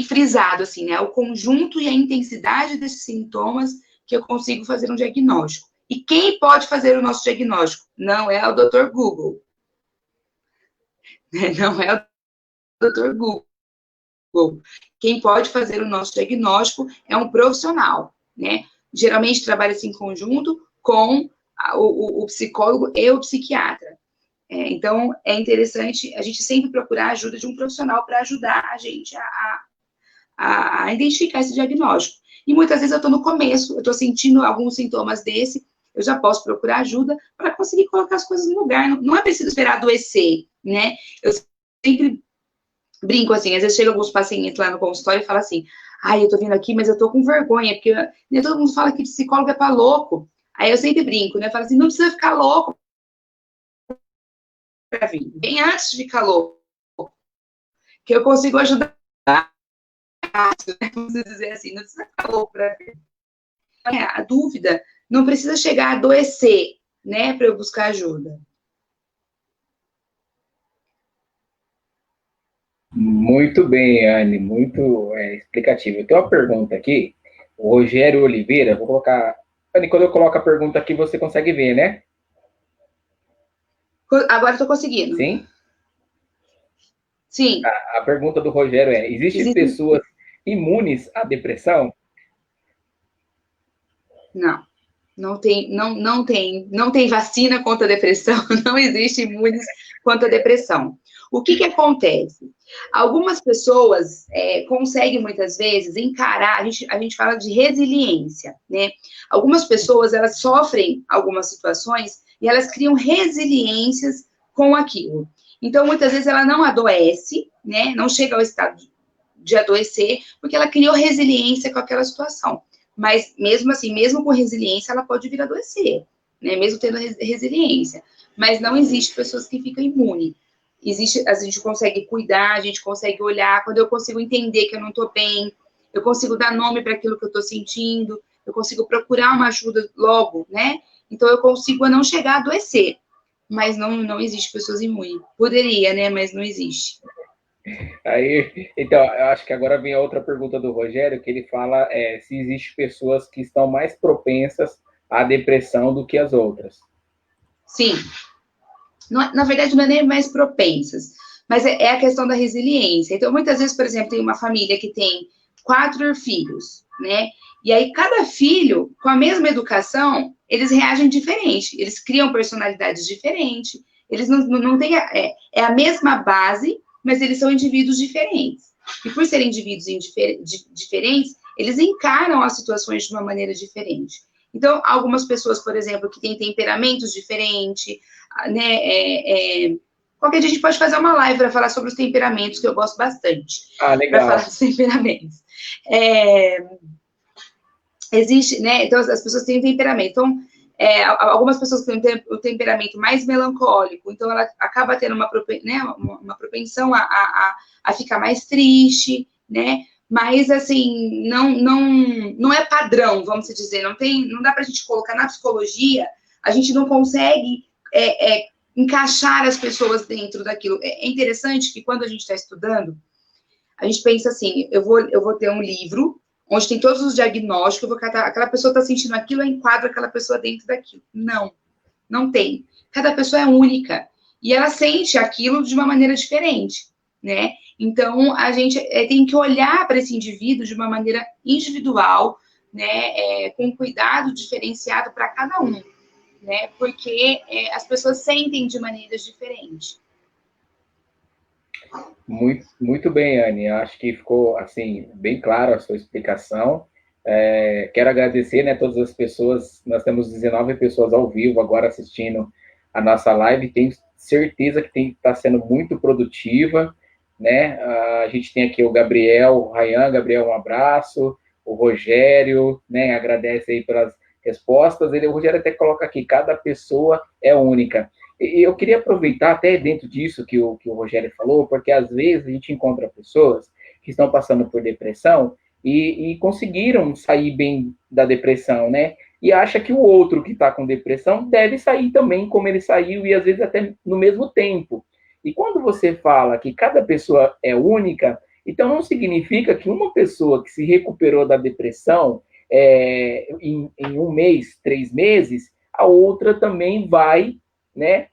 frisado, assim, né? O conjunto e a intensidade desses sintomas que eu consigo fazer um diagnóstico. E quem pode fazer o nosso diagnóstico? Não é o Dr. Google. Não é o Dr. Google. Quem pode fazer o nosso diagnóstico é um profissional, né? Geralmente trabalha-se em conjunto com o psicólogo e o psiquiatra. Então, é interessante a gente sempre procurar a ajuda de um profissional para ajudar a gente a identificar esse diagnóstico. E muitas vezes eu estou no começo, eu estou sentindo alguns sintomas desse, eu já posso procurar ajuda para conseguir colocar as coisas no lugar. Não é preciso esperar adoecer, né? Eu sempre brinco assim, às vezes chegam alguns pacientes lá no consultório e falam assim, ai, eu tô vindo aqui, mas eu tô com vergonha, porque nem todo mundo fala que psicólogo é para louco. Aí eu sempre brinco, né? Falo assim, não precisa ficar louco para vir. Bem antes de ficar louco, que eu consigo ajudar. Vamos dizer assim, não precisa ficar louco para vir. A dúvida não precisa chegar a adoecer, né? Para eu buscar ajuda. Muito bem, Anne, muito explicativo. Eu tenho uma pergunta aqui, o Rogério Oliveira, vou colocar... Anne, quando eu coloco a pergunta aqui, você consegue ver, né? Agora estou conseguindo. Sim? Sim. A pergunta do Rogério é, existem pessoas imunes à depressão? Não. Não tem vacina contra a depressão, não existe imunes contra a depressão. O que acontece? Algumas pessoas conseguem, muitas vezes, encarar, a gente fala de resiliência, né? Algumas pessoas, elas sofrem algumas situações e elas criam resiliências com aquilo. Então, muitas vezes, ela não adoece, né? Não chega ao estado de adoecer, porque ela criou resiliência com aquela situação. Mas, mesmo assim, mesmo com resiliência, ela pode vir a adoecer, né? Mesmo tendo resiliência. Mas não existe pessoas que ficam imunes. A gente consegue cuidar, a gente consegue olhar. Quando eu consigo entender que eu não estou bem, eu consigo dar nome para aquilo que eu estou sentindo, eu consigo procurar uma ajuda logo, né? Então, eu consigo não chegar a adoecer. Mas não existe pessoas imunes. Poderia, né? Mas não existe. Aí, então, eu acho que agora vem a outra pergunta do Rogério, que ele fala se existem pessoas que estão mais propensas à depressão do que as outras. Sim. Na verdade, não é nem mais propensas, mas é a questão da resiliência. Então, muitas vezes, por exemplo, tem uma família que tem 4 filhos, né? E aí, cada filho, com a mesma educação, eles reagem diferente, eles criam personalidades diferentes, eles não têm... É a mesma base, mas eles são indivíduos diferentes. E por serem indivíduos diferentes, eles encaram as situações de uma maneira diferente. Então, algumas pessoas, por exemplo, que têm temperamentos diferentes, né? Qualquer dia a gente pode fazer uma live para falar sobre os temperamentos, que eu gosto bastante. Legal. Para falar dos temperamentos. Existe, né? Então, as pessoas têm temperamento. Então, algumas pessoas têm o temperamento mais melancólico, então ela acaba tendo uma propensão a ficar mais triste, né? Mas, assim, não é padrão, vamos dizer. Não dá para a gente colocar na psicologia, a gente não consegue encaixar as pessoas dentro daquilo. É interessante que quando a gente está estudando, a gente pensa assim, eu vou ter um livro onde tem todos os diagnósticos, eu vou catar, aquela pessoa está sentindo aquilo, eu enquadro aquela pessoa dentro daquilo. Não, não tem. Cada pessoa é única. E ela sente aquilo de uma maneira diferente, né? Então, a gente tem que olhar para esse indivíduo de uma maneira individual, né? Com cuidado diferenciado para cada um, né? Porque as pessoas sentem de maneiras diferentes. Muito, muito bem, Anne. Eu acho que ficou assim bem claro a sua explicação. Quero agradecer, né, todas as pessoas. Nós temos 19 pessoas ao vivo agora assistindo a nossa live. Tenho certeza que está sendo muito produtiva, né? A gente tem aqui o Gabriel, o Rayan. Gabriel, um abraço. O Rogério, né? Agradece aí pelas respostas. O Rogério até coloca aqui: cada pessoa é única. E eu queria aproveitar até dentro disso que o Rogério falou, porque às vezes a gente encontra pessoas que estão passando por depressão e conseguiram sair bem da depressão, né? E acha que o outro que está com depressão deve sair também como ele saiu e às vezes até no mesmo tempo. E quando você fala que cada pessoa é única, então não significa que uma pessoa que se recuperou da depressão em um mês, 3 meses, a outra também vai, né,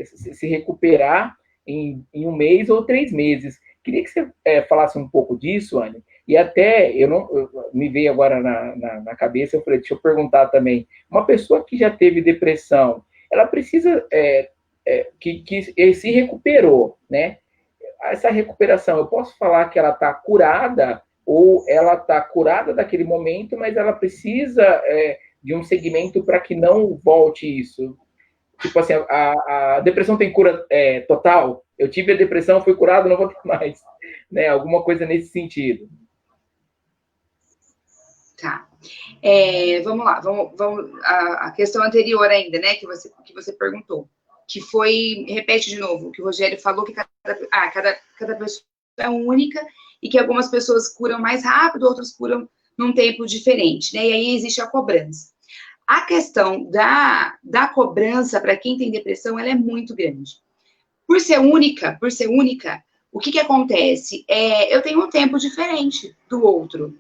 se recuperar em um mês ou 3 meses. Queria que você falasse um pouco disso, Anne, e até me veio agora na cabeça, eu falei, deixa eu perguntar também, uma pessoa que já teve depressão, ela precisa, que se recuperou, né? Essa recuperação, eu posso falar que ela está curada, ou ela está curada daquele momento, mas ela precisa de um segmento para que não volte isso? Tipo assim, a depressão tem cura total? Eu tive a depressão, fui curado, não vou ter mais. Né? Alguma coisa nesse sentido. Tá. Vamos lá, vamos a questão anterior ainda, né, que você perguntou, que foi, repete de novo, que o Rogério falou que cada pessoa é única e que algumas pessoas curam mais rápido, outras curam num tempo diferente, né, e aí existe a cobrança. A questão da cobrança para quem tem depressão, ela é muito grande. Por ser única, o que acontece? Eu tenho um tempo diferente do outro.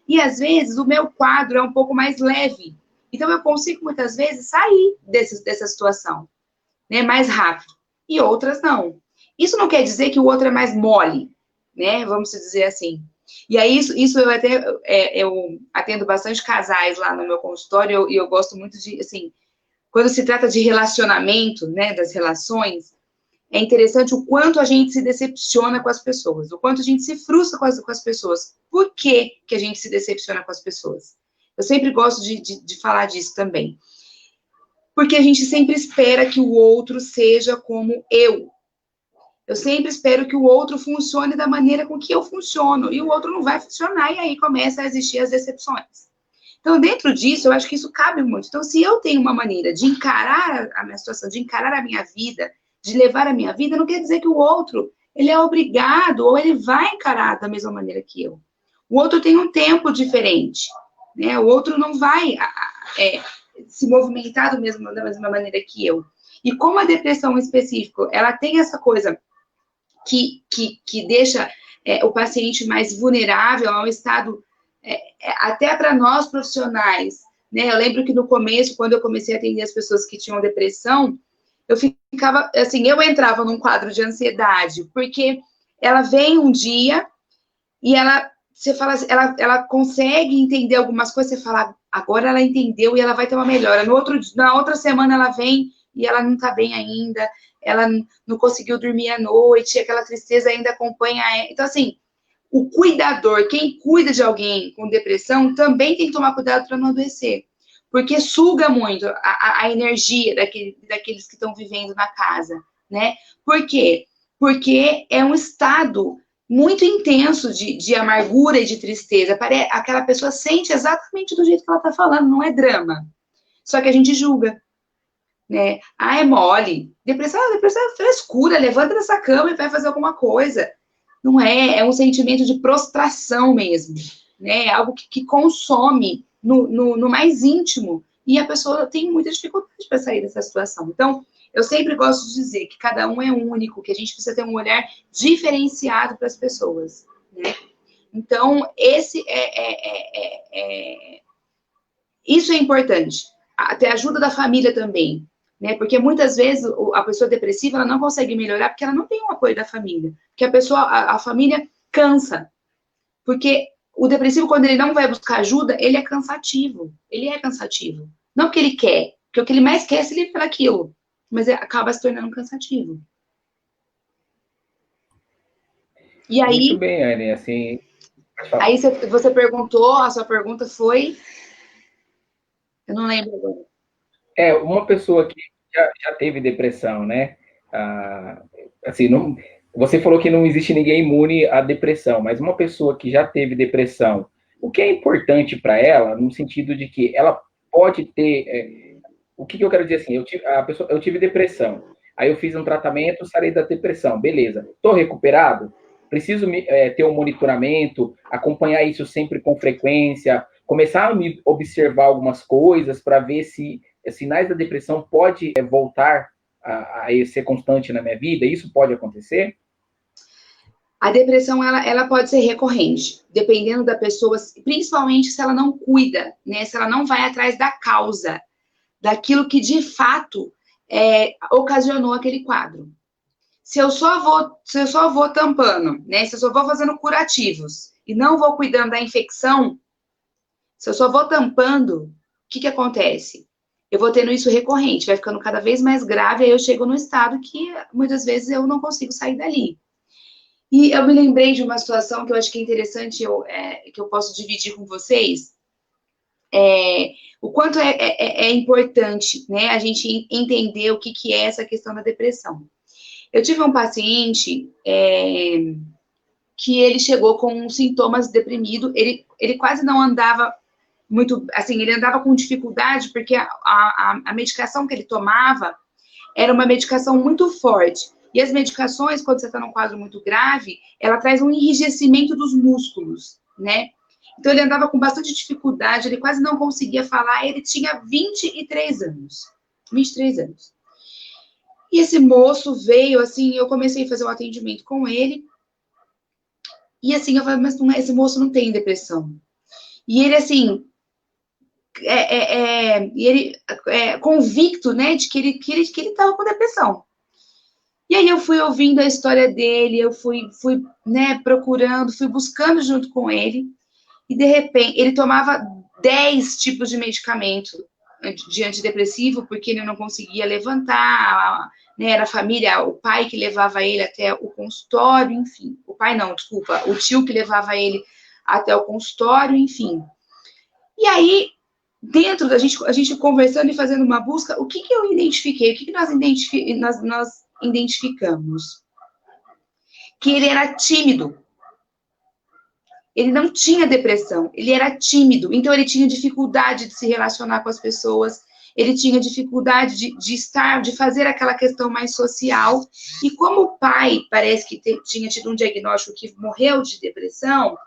E, às vezes, o meu quadro é um pouco mais leve. Então, eu consigo, muitas vezes, sair dessa situação, né, mais rápido. E outras, não. Isso não quer dizer que o outro é mais mole, né? Vamos dizer assim. E aí, isso eu até eu atendo bastante casais lá no meu consultório, e eu gosto muito de, assim, quando se trata de relacionamento, né, das relações, é interessante o quanto a gente se decepciona com as pessoas, o quanto a gente se frustra com as pessoas. Por que a gente se decepciona com as pessoas? Eu sempre gosto de falar disso também. Porque a gente sempre espera que o outro seja como eu. Eu sempre espero que o outro funcione da maneira com que eu funciono, e o outro não vai funcionar, e aí começa a existir as decepções. Então, dentro disso, eu acho que isso cabe muito. Então, se eu tenho uma maneira de encarar a minha situação, de encarar a minha vida, de levar a minha vida, não quer dizer que o outro, ele é obrigado, ou ele vai encarar da mesma maneira que eu. O outro tem um tempo diferente, né? O outro não vai se movimentar da mesma maneira que eu. E como a depressão em específico, ela tem essa coisa que deixa o paciente mais vulnerável a um estado, até para nós profissionais, né? Eu lembro que no começo, quando eu comecei a atender as pessoas que tinham depressão, eu ficava, assim, eu entrava num quadro de ansiedade, porque ela vem um dia e você fala, ela consegue entender algumas coisas, você fala, agora ela entendeu e ela vai ter uma melhora. Na outra semana ela vem e ela não tá bem ainda, ela não conseguiu dormir à noite, aquela tristeza ainda acompanha. Então, assim, o cuidador, quem cuida de alguém com depressão, também tem que tomar cuidado para não adoecer. Porque suga muito a energia daqueles que estão vivendo na casa, né? Por quê? Porque é um estado muito intenso de amargura e de tristeza. Aquela pessoa sente exatamente do jeito que ela está falando, não é drama. Só que a gente julga, né? É mole. Depressão é frescura, levanta dessa cama e vai fazer alguma coisa. Não é um sentimento de prostração mesmo, né? Algo que consome no mais íntimo, e a pessoa tem muita dificuldade para sair dessa situação. Então, eu sempre gosto de dizer que cada um é único, que a gente precisa ter um olhar diferenciado para as pessoas, né? Então, isso é importante. Até a ajuda da família também, né? Porque muitas vezes a pessoa depressiva, ela não consegue melhorar porque ela não tem o apoio da família. Porque a família cansa. Porque o depressivo, quando ele não vai buscar ajuda, ele é cansativo. Ele é cansativo. Não porque ele quer, porque o que ele mais quer é se livrar daquilo. Mas acaba se tornando cansativo. E aí... Muito bem, Anne, assim... Aí você perguntou, a sua pergunta foi... Eu não lembro agora. Uma pessoa que já teve depressão, né? Assim, não, você falou que não existe ninguém imune à depressão, mas uma pessoa que já teve depressão, o que é importante para ela, no sentido de que ela pode ter... o que eu quero dizer assim? Eu tive depressão, aí eu fiz um tratamento, saí da depressão, beleza. Estou recuperado? Preciso ter um monitoramento, acompanhar isso sempre com frequência, começar a me observar algumas coisas para ver se sinais da depressão pode voltar a ser constante na minha vida. Isso pode acontecer? A depressão, ela pode ser recorrente, dependendo da pessoa, principalmente se ela não cuida, né? Se ela não vai atrás da causa, daquilo que de fato ocasionou aquele quadro. Se eu só vou tampando, né? Se eu só vou fazendo curativos e não vou cuidando da infecção, se eu só vou tampando, o que acontece? Eu vou tendo isso recorrente, vai ficando cada vez mais grave, aí eu chego num estado que muitas vezes eu não consigo sair dali. E eu me lembrei de uma situação que eu acho que é interessante, que eu posso dividir com vocês, o quanto é importante, né, a gente entender o que é essa questão da depressão. Eu tive um paciente que ele chegou com sintomas deprimido, ele quase não andava muito, assim, ele andava com dificuldade, porque a medicação que ele tomava era uma medicação muito forte. E as medicações, quando você está num quadro muito grave, ela traz um enrijecimento dos músculos, né? Então, ele andava com bastante dificuldade, ele quase não conseguia falar, ele tinha 23 anos. 23 anos. E esse moço veio, assim, eu comecei a fazer um atendimento com ele, e assim, eu falei, mas esse moço não tem depressão. E ele, assim, convicto, né, de que ele estava com depressão. E aí eu fui ouvindo a história dele, eu fui né, procurando, fui buscando junto com ele, e de repente, ele tomava 10 tipos de medicamento de antidepressivo, porque ele não conseguia levantar, né, era a família, o pai que levava ele até o consultório, enfim. O pai não, desculpa, o tio que levava ele até o consultório, enfim. E aí, dentro da gente, a gente conversando e fazendo uma busca, o que eu identifiquei? O que nós identificamos? Que ele era tímido. Ele não tinha depressão, ele era tímido, então ele tinha dificuldade de se relacionar com as pessoas, ele tinha dificuldade de fazer aquela questão mais social, e como o pai parece que tinha tido um diagnóstico que morreu de depressão,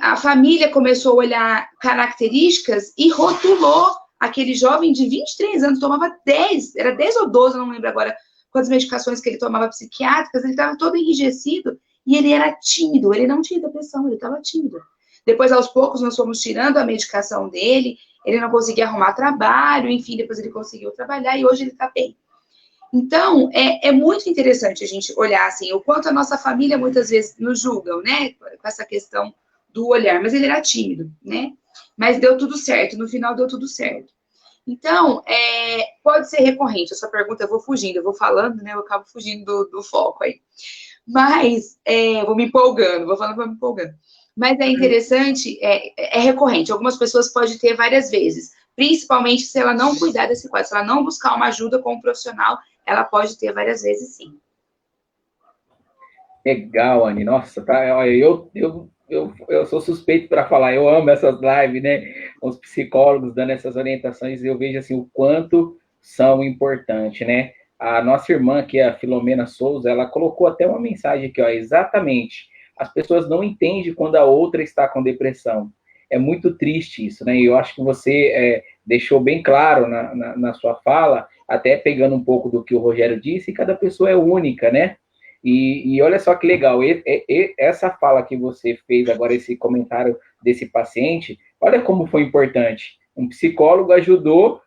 a família começou a olhar características e rotulou aquele jovem de 23 anos, tomava 10, era 10 ou 12, não lembro agora quantas medicações que ele tomava psiquiátricas, ele estava todo enrijecido, e ele era tímido, ele não tinha depressão, ele estava tímido. Depois, aos poucos, nós fomos tirando a medicação dele, ele não conseguia arrumar trabalho, enfim, depois ele conseguiu trabalhar e hoje ele está bem. Então, é muito interessante a gente olhar, assim, o quanto a nossa família muitas vezes nos julgam, né, com essa questão do olhar, mas ele era tímido, né, mas deu tudo certo, no final deu tudo certo. Então, pode ser recorrente, essa pergunta eu vou fugindo, eu vou falando, né, eu acabo fugindo do foco aí. Mas, vou me empolgando, vou falando, vou me empolgando. Mas é interessante, é recorrente. Algumas pessoas podem ter várias vezes, principalmente se ela não cuidar desse quadro, se ela não buscar uma ajuda com um profissional, ela pode ter várias vezes, sim. Legal, Anny. Nossa, tá, olha, eu sou suspeito para falar, eu amo essas lives, né? Os psicólogos dando essas orientações, eu vejo assim o quanto são importantes, né? A nossa irmã, que é a Filomena Souza, ela colocou até uma mensagem aqui, ó, exatamente. As pessoas não entendem quando a outra está com depressão. é muito triste isso, né? E eu acho que você deixou bem claro na sua fala, até pegando um pouco do que o Rogério disse, cada pessoa é única, né? E olha só que legal, essa fala que você fez agora, esse comentário desse paciente, olha como foi importante. Um psicólogo ajudou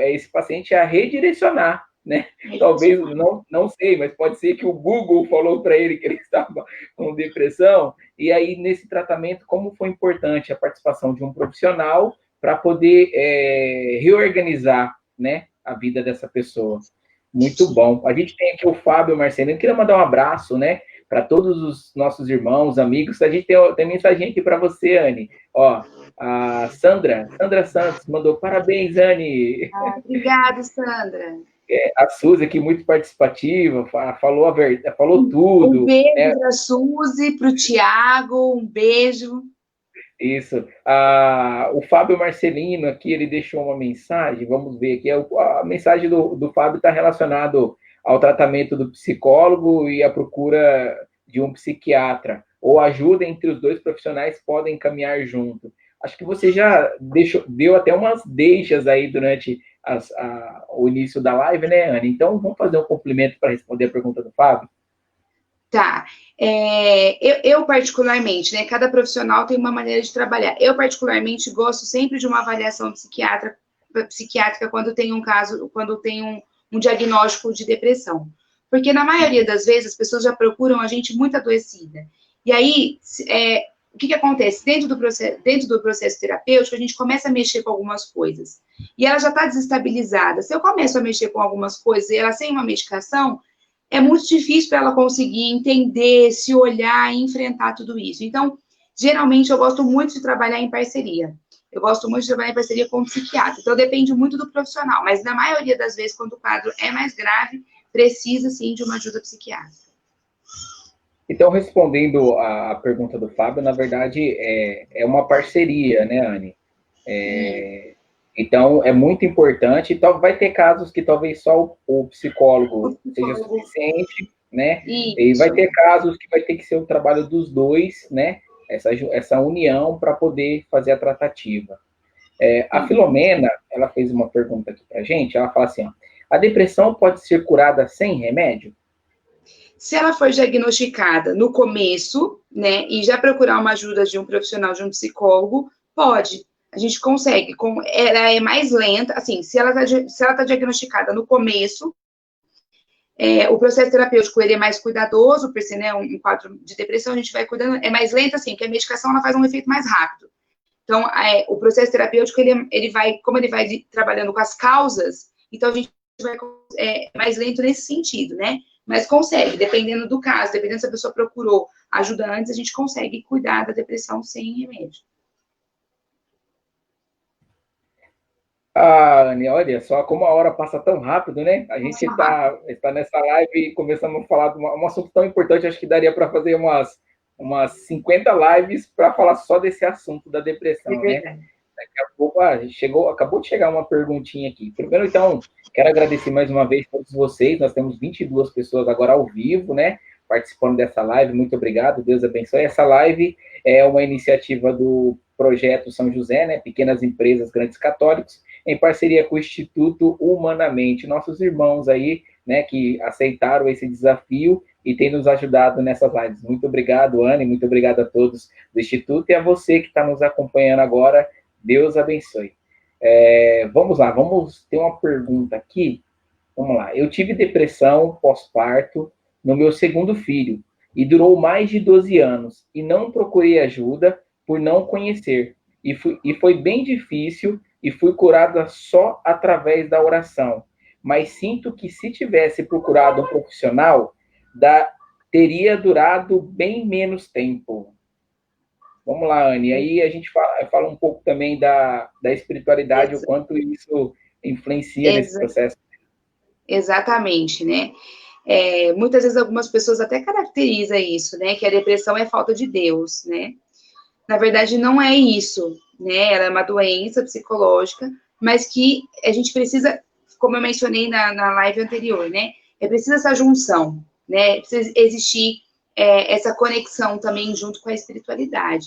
esse paciente a redirecionar, né? Talvez, não sei, mas pode ser que o Google falou para ele que ele estava com depressão, e aí nesse tratamento, como foi importante a participação de um profissional para poder reorganizar, né, a vida dessa pessoa. Muito bom. A gente tem aqui o Fábio Marcelino. Eu queria mandar um abraço, né, para todos os nossos irmãos, amigos. A gente tem mensagem aqui para você, Anne. Ó, a Sandra Santos mandou parabéns, Anne. Obrigada, Sandra. A Suzy aqui muito participativa, falou a verdade, falou tudo. Um beijo para a Suzy, para o Tiago, um beijo. Isso. O Fábio Marcelino aqui, ele deixou uma mensagem, vamos ver aqui. A mensagem do Fábio está relacionado ao tratamento do psicólogo e à procura de um psiquiatra, ou ajuda entre os dois profissionais podem caminhar junto. Acho que você já deu até umas deixas aí durante o início da live, né, Ana? Então, vamos fazer um complemento para responder a pergunta do Fábio? Tá. Eu, particularmente, né, cada profissional tem uma maneira de trabalhar. Eu, particularmente, gosto sempre de uma avaliação psiquiátrica quando tem um caso, quando tem um diagnóstico de depressão. Porque, na maioria das vezes, as pessoas já procuram a gente muito adoecida. E aí, o que acontece? Dentro do processo terapêutico, a gente começa a mexer com algumas coisas. E ela já está desestabilizada. Se eu começo a mexer com algumas coisas e ela sem uma medicação, é muito difícil para ela conseguir entender, se olhar e enfrentar tudo isso. Então, geralmente, eu gosto muito de trabalhar em parceria. Eu gosto muito de trabalhar em parceria com o psiquiatra. Então, depende muito do profissional. Mas, na maioria das vezes, quando o quadro é mais grave, precisa, sim, de uma ajuda psiquiátrica. Então, respondendo a pergunta do Fábio, na verdade, é uma parceria, né, Anne? Então, é muito importante. Então, vai ter casos que talvez só o psicólogo seja suficiente, né? Isso. E vai ter casos que vai ter que ser o trabalho dos dois, né? Essa união para poder fazer a tratativa. A Filomena, ela fez uma pergunta aqui para a gente. Ela fala assim, ó, a depressão pode ser curada sem remédio? Se ela for diagnosticada no começo, né, e já procurar uma ajuda de um profissional, de um psicólogo, pode. A gente consegue. Ela é mais lenta, assim, se ela tá diagnosticada no começo, o processo terapêutico ele é mais cuidadoso, por ser, né, um quadro de depressão, a gente vai cuidando, é mais lento, assim, que a medicação ela faz um efeito mais rápido. Então, o processo terapêutico, ele vai, como ele vai trabalhando com as causas, então a gente vai mais lento nesse sentido, né? Mas consegue, dependendo do caso, dependendo se a pessoa procurou ajuda antes, a gente consegue cuidar da depressão sem remédio. Anne, olha só como a hora passa tão rápido, né? A gente está nessa live e começamos a falar de um assunto tão importante, acho que daria para fazer umas 50 lives para falar só desse assunto da depressão, né? Daqui a pouco, acabou de chegar uma perguntinha aqui. Primeiro, então, quero agradecer mais uma vez a todos vocês. Nós temos 22 pessoas agora ao vivo, né? Participando dessa live. Muito obrigado, Deus abençoe. Essa live é uma iniciativa do Projeto São José, né? Pequenas Empresas Grandes Católicos, em parceria com o Instituto Humanamente. Nossos irmãos aí, né, que aceitaram esse desafio e têm nos ajudado nessas lives. Muito obrigado, Anne, muito obrigado a todos do Instituto e a você que está nos acompanhando agora. Deus abençoe. Vamos lá, vamos ter uma pergunta aqui. Vamos lá. Eu tive depressão pós-parto no meu segundo filho e durou mais de 12 anos e não procurei ajuda por não conhecer. E foi bem difícil e fui curada só através da oração. Mas sinto que se tivesse procurado um profissional, teria durado bem menos tempo. Vamos lá, Anne. Aí a gente fala um pouco também da espiritualidade, o quanto isso influencia nesse processo. Exatamente, né? Muitas vezes algumas pessoas até caracterizam isso, né? Que a depressão é falta de Deus, né? Na verdade, não é isso, né? Ela é uma doença psicológica, mas que a gente precisa, como eu mencionei na live anterior, né? Precisa essa junção, né? Precisa existir essa conexão também junto com a espiritualidade.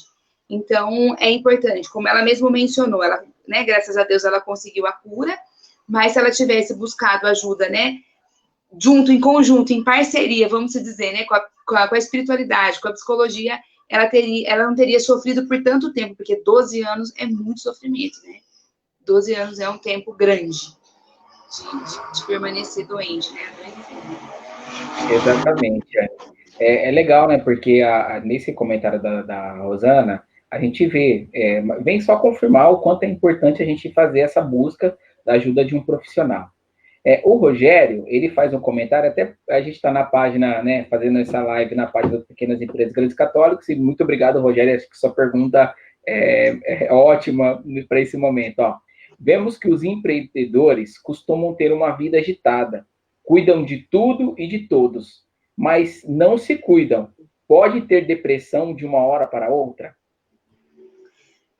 Então, é importante, como ela mesma mencionou, ela, né, graças a Deus ela conseguiu a cura, mas se ela tivesse buscado ajuda, né, junto, em conjunto, em parceria, vamos dizer, né, com a espiritualidade, com a psicologia, ela não teria sofrido por tanto tempo, porque 12 anos é muito sofrimento, né? 12 anos é um tempo grande de permanecer doente, né? Exatamente. É legal, né? Porque nesse comentário da Rosana, a gente vê, vem só confirmar o quanto é importante a gente fazer essa busca da ajuda de um profissional. O Rogério, ele faz um comentário, até a gente está na página, né, fazendo essa live na página das Pequenas Empresas Grandes Católicos, e muito obrigado, Rogério, acho que sua pergunta é ótima para esse momento. Ó. Vemos que os empreendedores costumam ter uma vida agitada, cuidam de tudo e de todos, mas não se cuidam. Pode ter depressão de uma hora para outra?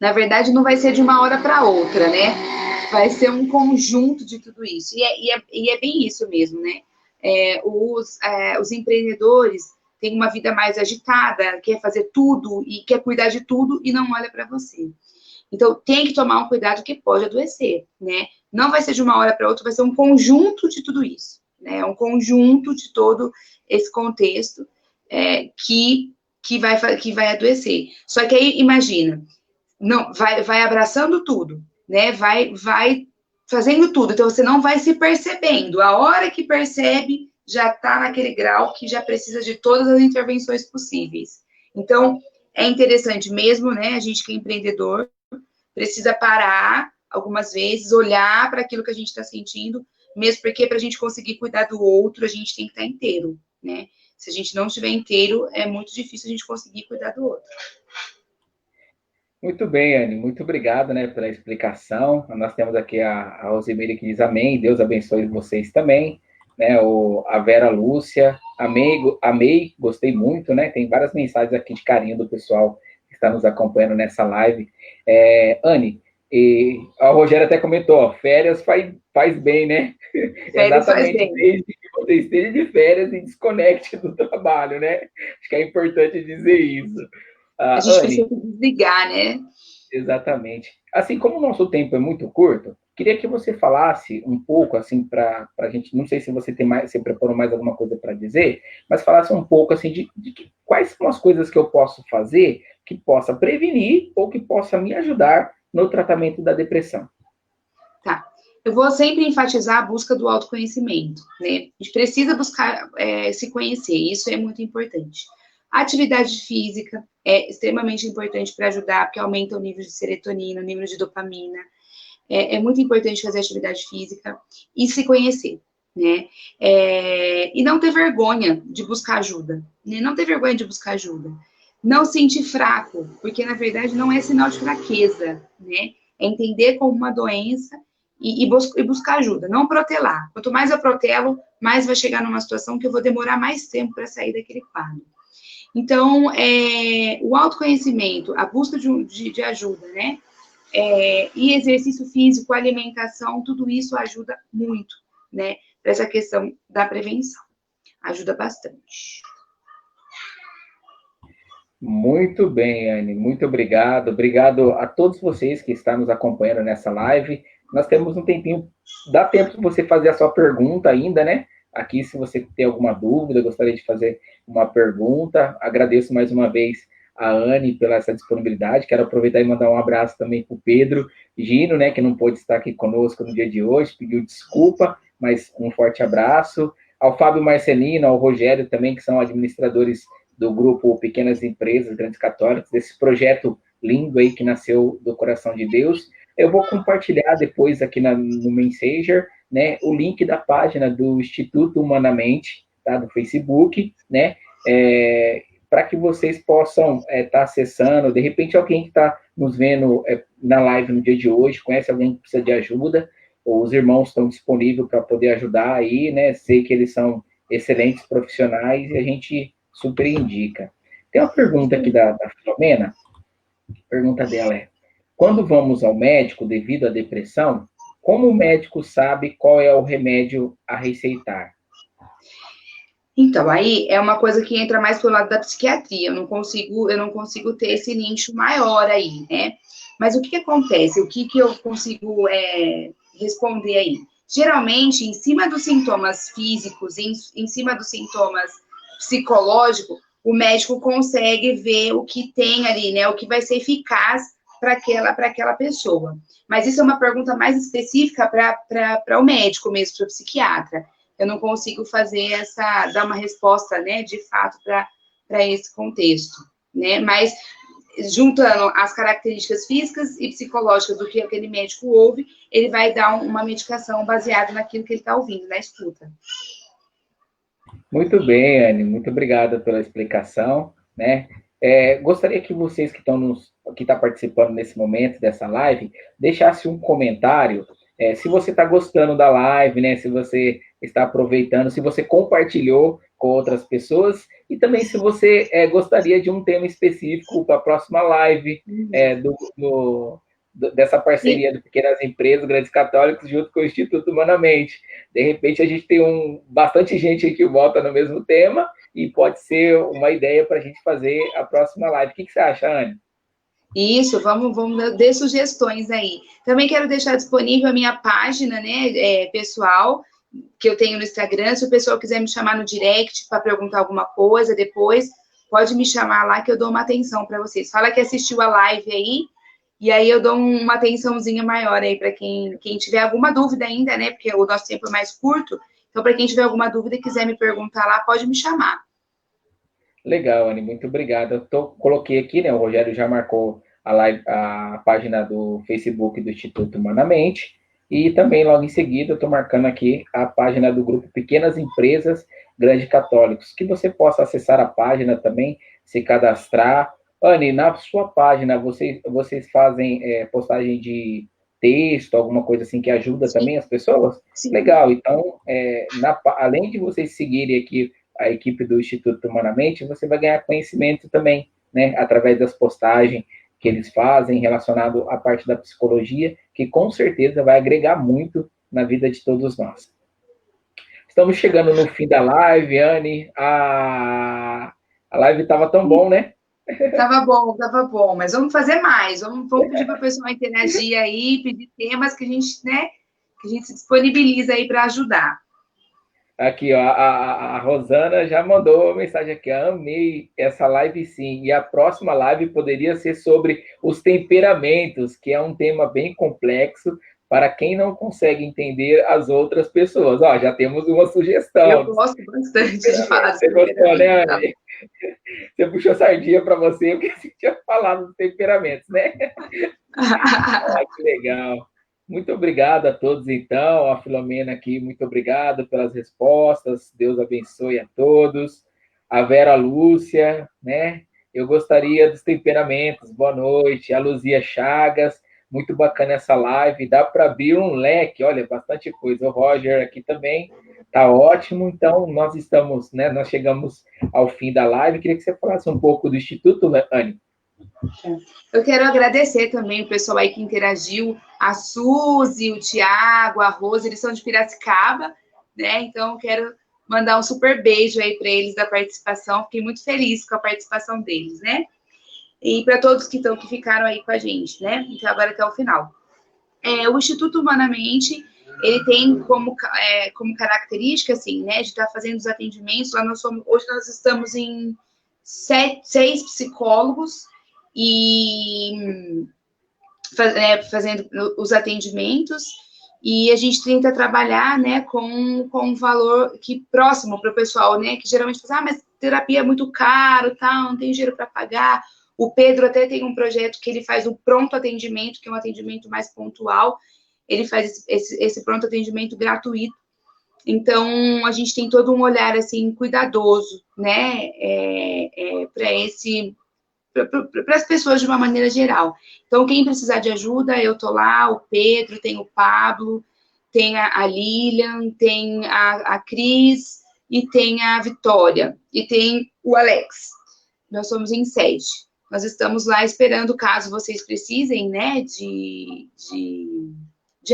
Na verdade, não vai ser de uma hora para outra, né? Vai ser um conjunto de tudo isso. E é bem isso mesmo, né? Os empreendedores têm uma vida mais agitada, quer fazer tudo e quer cuidar de tudo e não olha para você. Então, tem que tomar um cuidado que pode adoecer, né? Não vai ser de uma hora para outra, vai ser um conjunto de tudo isso, né? Um conjunto de todo esse contexto que vai adoecer. Só que aí, imagina, não, vai abraçando tudo, né? Vai fazendo tudo. Então, você não vai se percebendo. A hora que percebe, já está naquele grau que já precisa de todas as intervenções possíveis. Então, é interessante mesmo, né? A gente que é empreendedor precisa parar algumas vezes, olhar para aquilo que a gente está sentindo, mesmo porque para a gente conseguir cuidar do outro, a gente tem que estar inteiro, né? Se a gente não estiver inteiro, é muito difícil a gente conseguir cuidar do outro. Muito bem, Anne, muito obrigado, né, pela explicação. Nós temos aqui a Rosimeire que diz amém, Deus abençoe vocês também, né, a Vera Lúcia, amei, gostei muito, né, tem várias mensagens aqui de carinho do pessoal que está nos acompanhando nessa live. Anne, e a Rogéria até comentou, ó, férias faz bem, né? Férias faz Exatamente, bem. desde que você esteja de férias e desconecte do trabalho, né? Acho que é importante dizer isso. A gente Anne, precisa desligar, né? exatamente. Assim como o nosso tempo é muito curto, queria que você falasse um pouco, assim, para a gente, não sei se você você preparou mais alguma coisa para dizer, mas falasse um pouco, assim, de quais são as coisas que eu posso fazer que possa prevenir ou que possa me ajudar no tratamento da depressão. Tá. Eu vou sempre enfatizar a busca do autoconhecimento, né? A gente precisa buscar se conhecer, isso é muito importante. A atividade física é extremamente importante para ajudar, porque aumenta o nível de serotonina, o nível de dopamina. É muito importante fazer atividade física e se conhecer, né? E não ter vergonha de buscar ajuda, né? Não ter vergonha de buscar ajuda. Não se sentir fraco, porque na verdade não é sinal de fraqueza, né? É entender como uma doença e buscar ajuda, não protelar. Quanto mais eu protelo, mais vai chegar numa situação que eu vou demorar mais tempo para sair daquele quadro. Então, o autoconhecimento, a busca de ajuda, né? E exercício físico, alimentação, tudo isso ajuda muito, né? Para essa questão da prevenção. Ajuda bastante. Muito bem, Anne, muito obrigado. Obrigado a todos vocês que estão nos acompanhando nessa live. Nós temos um tempinho, dá tempo de você fazer a sua pergunta ainda, né? Aqui, se você tem alguma dúvida, gostaria de fazer uma pergunta. Agradeço mais uma vez a Anne pela essa disponibilidade. Quero aproveitar e mandar um abraço também para o Pedro Gino, né, que não pôde estar aqui conosco no dia de hoje, pediu desculpa, mas um forte abraço. Ao Fábio Marcelino, ao Rogério também, que são administradores do grupo Pequenas Empresas Grandes Católicas, desse projeto lindo aí que nasceu do coração de Deus. Eu vou compartilhar depois aqui no Messenger, né, o link da página do Instituto Humanamente, tá, do Facebook, né, para que vocês possam estar acessando. De repente, alguém que está nos vendo na live no dia de hoje, conhece alguém que precisa de ajuda, ou os irmãos estão disponíveis para poder ajudar aí, né? Sei que eles são excelentes profissionais e a gente super indica. Tem uma pergunta aqui da Filomena. A pergunta dela é: quando vamos ao médico devido à depressão, como o médico sabe qual é o remédio a receitar? Então, aí é uma coisa que entra mais pelo lado da psiquiatria. Eu não consigo ter esse nicho maior aí, né? Mas o que acontece? O que eu consigo responder aí? Geralmente, em cima dos sintomas físicos, em cima dos sintomas psicológicos, o médico consegue ver o que tem ali, né? O que vai ser eficaz para aquela pessoa. Mas isso é uma pergunta mais específica para o médico mesmo, para o psiquiatra. Eu não consigo dar uma resposta, né, de fato, para esse contexto, né? Mas juntando as características físicas e psicológicas do que aquele médico ouve, ele vai dar uma medicação baseada naquilo que ele está ouvindo, na escuta. Muito bem, Anne, muito obrigado pela explicação, né? Gostaria que vocês que estão participando nesse momento dessa live, deixasse um comentário, se você está gostando da live, né? Se você está aproveitando, se você compartilhou com outras pessoas e também se você gostaria de um tema específico para a próxima live dessa parceria do Pequenas Empresas, Grandes Católicos, junto com o Instituto Humanamente. De repente, a gente tem bastante gente que vota no mesmo tema e pode ser uma ideia para a gente fazer a próxima live. O que você acha, Anne? Isso, vamos dar sugestões aí. Também quero deixar disponível a minha página, né, pessoal, que eu tenho no Instagram. Se o pessoal quiser me chamar no direct para perguntar alguma coisa depois, pode me chamar lá que eu dou uma atenção para vocês. Fala que assistiu a live aí, e aí eu dou uma atençãozinha maior aí para quem tiver alguma dúvida ainda, né? Porque o nosso tempo é mais curto. Então, para quem tiver alguma dúvida e quiser me perguntar lá, pode me chamar. Legal, Anne, muito obrigado. Coloquei aqui, né? O Rogério já marcou a live, a página do Facebook do Instituto Humanamente. E também, logo em seguida, eu estou marcando aqui a página do grupo Pequenas Empresas Grandes Católicos, que você possa acessar a página também, se cadastrar. Anne, na sua página, vocês fazem postagem de texto, alguma coisa assim que ajuda Sim, também as pessoas? sim. Legal, então, além de vocês seguirem aqui a equipe do Instituto Humanamente, você vai ganhar conhecimento também, né, através das postagens que eles fazem relacionado à parte da psicologia, que com certeza vai agregar muito na vida de todos nós. Estamos chegando no fim da live, Anne. A live estava tão bom, né? Tava bom, mas vamos fazer mais. Vamos pedir para o pessoal interagir aí, pedir temas que a gente, né, que a gente se disponibiliza aí para ajudar. Aqui, ó, a Rosana já mandou uma mensagem aqui. Amei essa live, sim. E a próxima live poderia ser sobre os temperamentos, que é um tema bem complexo para quem não consegue entender as outras pessoas. Ó, já temos uma sugestão. Eu gosto bastante de falar dos Você gostou, né, temperamentos. Anne? Você puxou sardinha para você, porque você tinha falado dos temperamentos, né? Ah, que legal. Muito obrigado a todos, então. A Filomena aqui, muito obrigado pelas respostas. Deus abençoe a todos. A Vera Lúcia, né? Eu gostaria dos temperamentos. Boa noite. A Luzia Chagas, muito bacana essa live. Dá para abrir um leque, olha, bastante coisa. O Roger aqui também tá ótimo. Então, nós estamos, né? Nós chegamos ao fim da live. Queria que você falasse um pouco do Instituto, Anne. Eu quero agradecer também o pessoal aí que interagiu, a Suzy, o Tiago, a Rose, eles são de Piracicaba, né? Então, quero mandar um super beijo aí para eles da participação. Fiquei muito feliz com a participação deles, né? E para todos que ficaram aí com a gente, né? Então, agora até o final. O Instituto Humanamente, ele tem como característica, assim, né, de estar fazendo os atendimentos. Hoje nós estamos em 6 psicólogos e fazendo os atendimentos, e a gente tenta trabalhar, né, com um valor próximo para o pessoal, né, que geralmente fala, mas terapia é muito caro, tal, não tem dinheiro para pagar. O Pedro até tem um projeto que ele faz o pronto atendimento, que é um atendimento mais pontual. Ele faz esse pronto atendimento gratuito. Então, a gente tem todo um olhar, assim, cuidadoso, né, para as pessoas de uma maneira geral. Então, quem precisar de ajuda, eu tô lá, o Pedro, tem o Pablo, tem a Lilian, tem a Cris e tem a Vitória e tem o Alex. Nós somos em 7. Nós estamos lá esperando, caso vocês precisem, né, de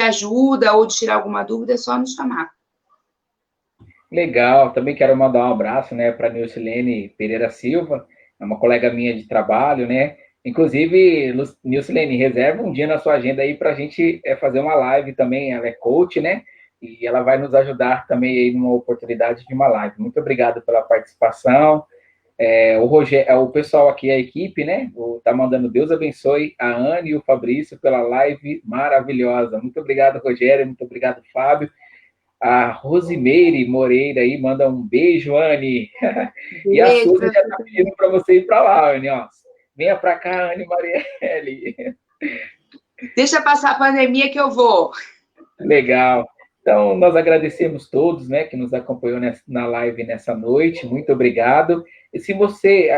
ajuda ou de tirar alguma dúvida, é só nos chamar. Legal, também quero mandar um abraço, né, para Nilcilene Pereira Silva, é uma colega minha de trabalho, né? Inclusive, Nilcilene, reserva um dia na sua agenda aí para a gente fazer uma live também. Ela é coach, né? E ela vai nos ajudar também aí numa oportunidade de uma live. Muito obrigado pela participação. O Rogério, o pessoal aqui, a equipe, né? Tá mandando Deus abençoe a Anne e o Fabrício pela live maravilhosa. Muito obrigado, Rogério. Muito obrigado, Fábio. A Rosimeire Moreira aí manda um beijo, Anne. E a Beijo Suzy pra já você está também. pedindo para você ir para lá, Anne. Ó. Venha para cá, Anne Marielle. Deixa passar a pandemia que eu vou. Legal. Então, nós agradecemos todos, né, que nos acompanhou na live nessa noite. Muito obrigado. E se você,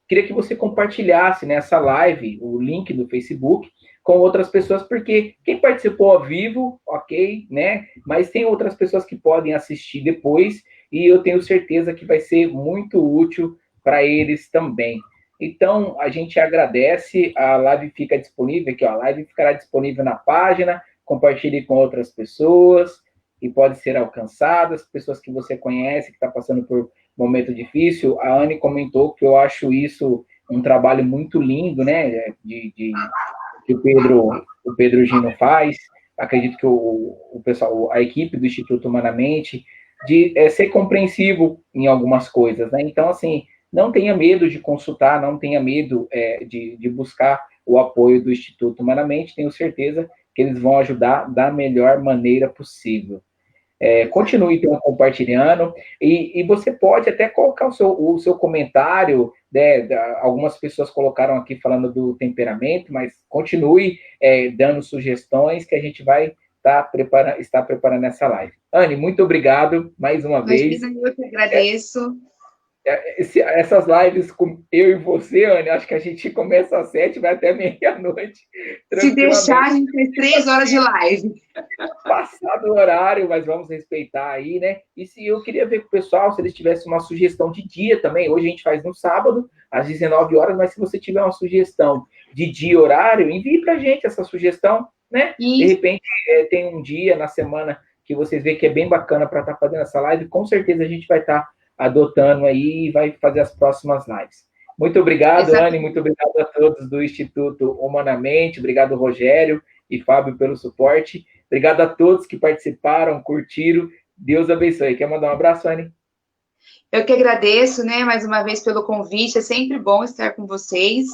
queria que você compartilhasse nessa live o link do Facebook com outras pessoas, porque quem participou ao vivo, ok, né? Mas tem outras pessoas que podem assistir depois e eu tenho certeza que vai ser muito útil para eles também. Então, a gente agradece, a live fica disponível aqui, ó, a live ficará disponível na página, compartilhe com outras pessoas e pode ser alcançadas, pessoas que você conhece, que está passando por um momento difícil. A Anne comentou que eu acho isso um trabalho muito lindo, né, que o Pedro Gino faz. Acredito que o pessoal, a equipe do Instituto Humanamente, de ser compreensivo em algumas coisas, né? Então, assim, não tenha medo de consultar, não tenha medo de buscar o apoio do Instituto Humanamente. Tenho certeza que eles vão ajudar da melhor maneira possível. Continue então compartilhando e você pode até colocar o seu comentário, né? Algumas pessoas colocaram aqui falando do temperamento, mas continue dando sugestões que a gente vai estar preparando essa live. Anne, muito obrigado mais uma vez. Imagina, eu que agradeço. Essas lives com eu e você, Anne, acho que a gente começa às 7, vai até meia-noite, Se deixar, a tranquilamente. gente fez 3 horas de live. Passado o horário, mas vamos respeitar aí, né? E se eu queria ver com o pessoal, se eles tivessem uma sugestão de dia também, hoje a gente faz no sábado, às 19 horas, mas se você tiver uma sugestão de dia e horário, envie para a gente essa sugestão, né? De E repente, tem um dia na semana que vocês veem que é bem bacana para estar fazendo essa live, com certeza a gente vai estar adotando aí e vai fazer as próximas lives. Muito obrigado, Anne, muito obrigado a todos do Instituto Humanamente, obrigado, Rogério e Fábio, pelo suporte. Obrigado a todos que participaram, curtiram. Deus abençoe. Quer mandar um abraço, Anne? eu que agradeço, né, mais uma vez pelo convite. É sempre bom estar com vocês.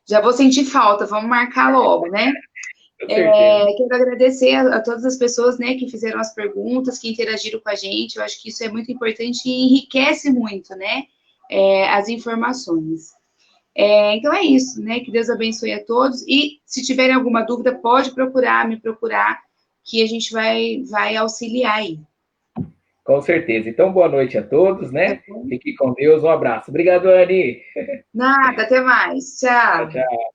Já vou sentir falta, vamos marcar logo, né? Com certeza. Quero agradecer a todas as pessoas, né, que fizeram as perguntas, que interagiram com a gente. Eu acho que isso é muito importante e enriquece muito, né, as informações. Então é isso, né? Que Deus abençoe a todos. E se tiverem alguma dúvida, pode me procurar, que a gente vai auxiliar aí. Com certeza. Então, boa noite a todos, Tá né? bom? Fique com Deus. Um abraço. Obrigado, Anne. Nada, até mais. Tchau, Tchau. tchau.